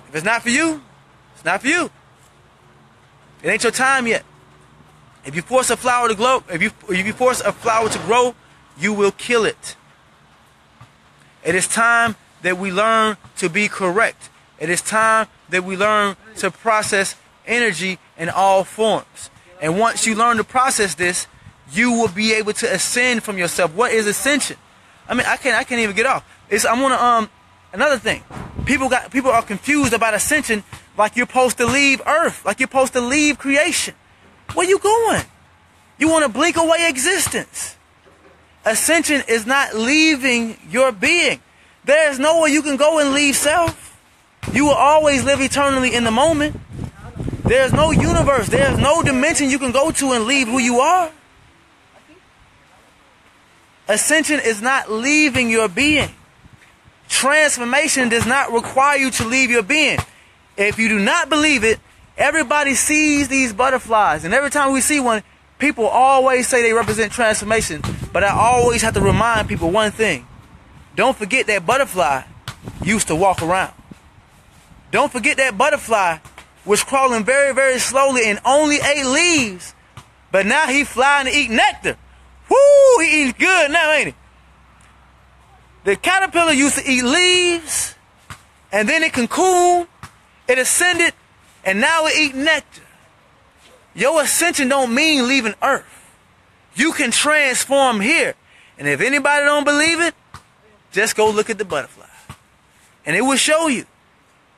If it's not for you, it's not for you. It ain't your time yet. If you force a flower to grow, if you force a flower to grow, you will kill it. It is time that we learn to be correct. It is time that we learn to process energy in all forms. And once you learn to process this, you will be able to ascend from yourself. What is ascension? I mean, I can't even get off. I'm gonna another thing. People are confused about ascension, like you're supposed to leave Earth, like you're supposed to leave creation. Where you going? You want to blink away existence. Ascension is not leaving your being. There is nowhere you can go and leave self. You will always live eternally in the moment. There is no universe. There is no dimension you can go to and leave who you are. Ascension is not leaving your being. Transformation does not require you to leave your being. If you do not believe it, everybody sees these butterflies. And every time we see one, people always say they represent transformation. But I always have to remind people one thing. Don't forget that butterfly used to walk around. Don't forget that butterfly was crawling very, very slowly and only ate leaves. But now he flying to eat nectar. Woo! He eats good now, ain't he? The caterpillar used to eat leaves, and then it cocooned, it ascended, and now it eats nectar. Your ascension don't mean leaving Earth. You can transform here. And if anybody don't believe it, just go look at the butterfly. And it will show you.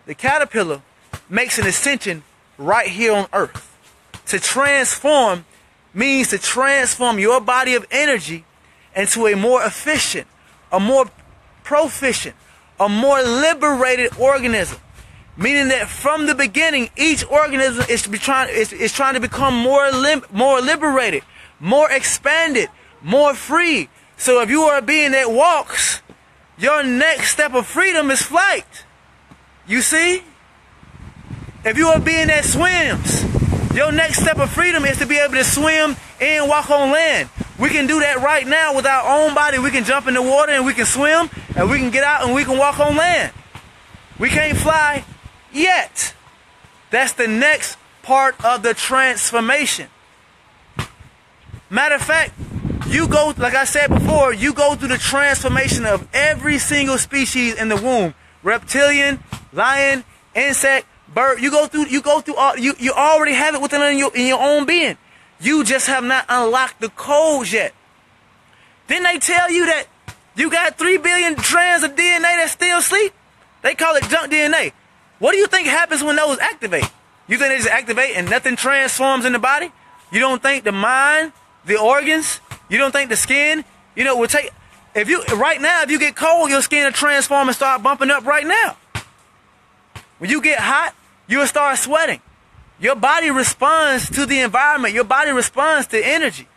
The caterpillar makes an ascension right here on Earth. To transform means to transform your body of energy into a more efficient, a more proficient, a more liberated organism. Meaning that from the beginning, each organism is trying to become more liberated, more expanded, more free. So if you are a being that walks, your next step of freedom is flight. You see? If you are a being that swims, your next step of freedom is to be able to swim and walk on land. We can do that right now with our own body. We can jump in the water and we can swim, and we can get out and we can walk on land. We can't fly yet. That's the next part of the transformation. Matter of fact, you go, like I said before, you go through the transformation of every single species in the womb. Reptilian, lion, insect, bird. You go through all, you already have it within in your own being. You just have not unlocked the codes yet. Didn't they tell you that you got 3 billion strands of DNA that still sleep? They call it junk DNA. What do you think happens when those activate? You think they just activate and nothing transforms in the body? You don't think the mind, the organs, you don't think the skin, will take, right now, if you get cold, your skin will transform and start bumping up right now. When you get hot, you'll start sweating. Your body responds to the environment. Your body responds to energy.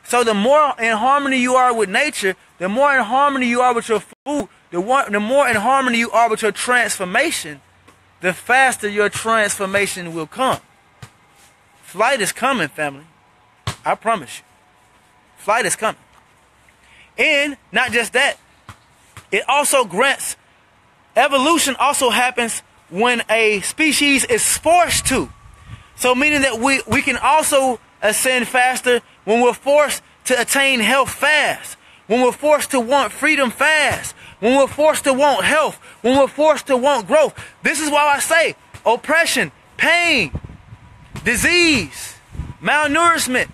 So the more in harmony you are with nature, the more in harmony you are with your food, the more in harmony you are with your transformation, the faster your transformation will come. Flight is coming, family. I promise you. Flight is coming. And not just that, it also grants, evolution also happens when a species is forced to. So meaning that we can also ascend faster when we're forced to attain health fast, when we're forced to want freedom fast, when we're forced to want health, when we're forced to want growth. This is why I say oppression, pain, disease, malnourishment,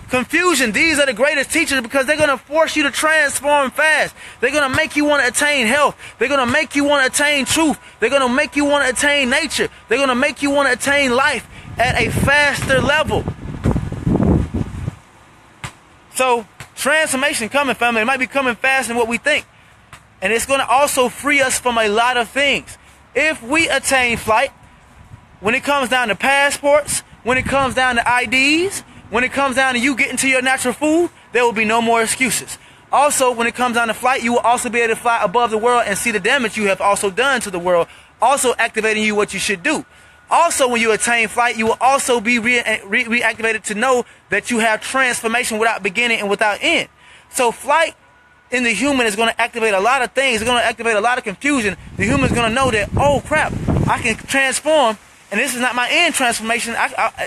confusion. These are the greatest teachers because they're going to force you to transform fast. They're going to make you want to attain health. They're going to make you want to attain truth. They're going to make you want to attain nature. They're going to make you want to attain life at a faster level. So transformation coming, family. It might be coming faster than what we think. And it's going to also free us from a lot of things. If we attain flight, when it comes down to passports, when it comes down to IDs, when it comes down to you getting to your natural food, there will be no more excuses. Also, when it comes down to flight, you will also be able to fly above the world and see the damage you have also done to the world, also activating you what you should do. Also, when you attain flight, you will also be reactivated to know that you have transformation without beginning and without end. So flight in the human is going to activate a lot of things. It's going to activate a lot of confusion. The human is going to know that, oh crap, I can transform, and this is not my end transformation.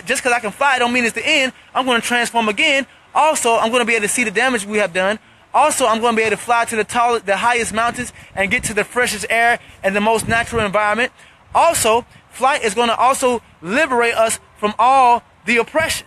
Just because I can fly don't mean it's the end. I'm going to transform again. Also, I'm going to be able to see the damage we have done. Also, I'm going to be able to fly to the highest mountains and get to the freshest air and the most natural environment. Also, flight is going to also liberate us from all the oppression.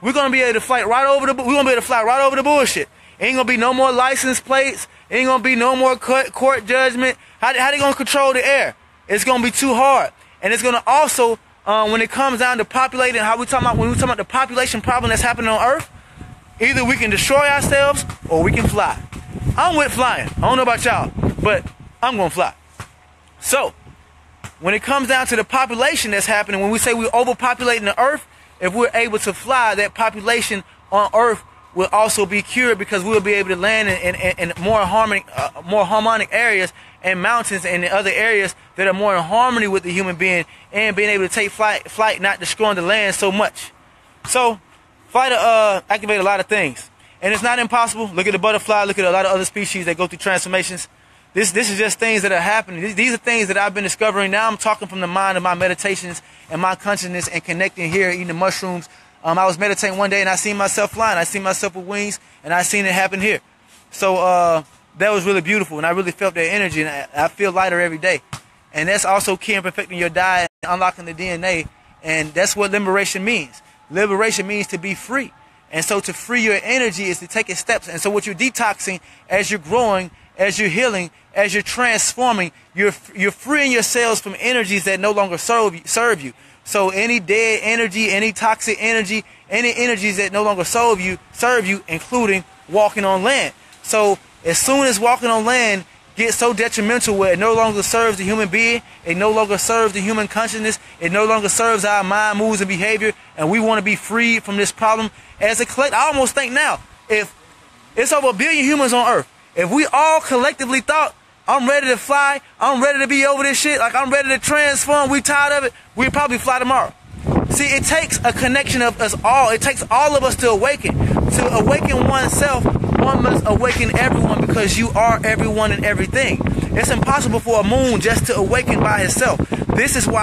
We're going to be able to fly right over the bullshit. Ain't going to be no more license plates. Ain't going to be no more court judgment. How they going to control the air? It's going to be too hard. And it's going to also, when it comes down to populating, when we talk about the population problem that's happening on Earth, either we can destroy ourselves or we can fly. I'm with flying. I don't know about y'all, but I'm going to fly. So, when it comes down to the population that's happening, when we say we're overpopulating the Earth, if we're able to fly, that population on Earth will also be cured, because we'll be able to land in more harmonic areas and mountains and in other areas that are more in harmony with the human being, and being able to take flight, not destroying the land so much. So, flight activate a lot of things, and it's not impossible. Look at the butterfly. Look at a lot of other species that go through transformations. This is just things that are happening. These are things that I've been discovering. Now I'm talking from the mind of my meditations and my consciousness and connecting here, eating the mushrooms. I was meditating one day and I seen myself flying. I seen myself with wings, and I seen it happen here. So that was really beautiful, and I really felt that energy, and I feel lighter every day. And that's also key in perfecting your diet and unlocking the DNA, and that's what liberation means. Liberation means to be free. And so to free your energy is to take its steps. And so what you're detoxing, as you're growing, as you're healing, as you're transforming, you're freeing yourselves from energies that no longer serve you. So any dead energy, any toxic energy, any energies that no longer serve you, including walking on land. So as soon as walking on land gets so detrimental where it no longer serves the human being, it no longer serves the human consciousness, it no longer serves our mind, moves, and behavior, and we want to be freed from this problem as a collective. I almost think now, if it's over 1 billion humans on Earth, if we all collectively thought, I'm ready to fly, I'm ready to be over this shit, like I'm ready to transform, we tired of it, we'd probably fly tomorrow. See, it takes a connection of us all. It takes all of us to awaken. To awaken oneself, one must awaken everyone, because you are everyone and everything. It's impossible for Amun just to awaken by himself. This is why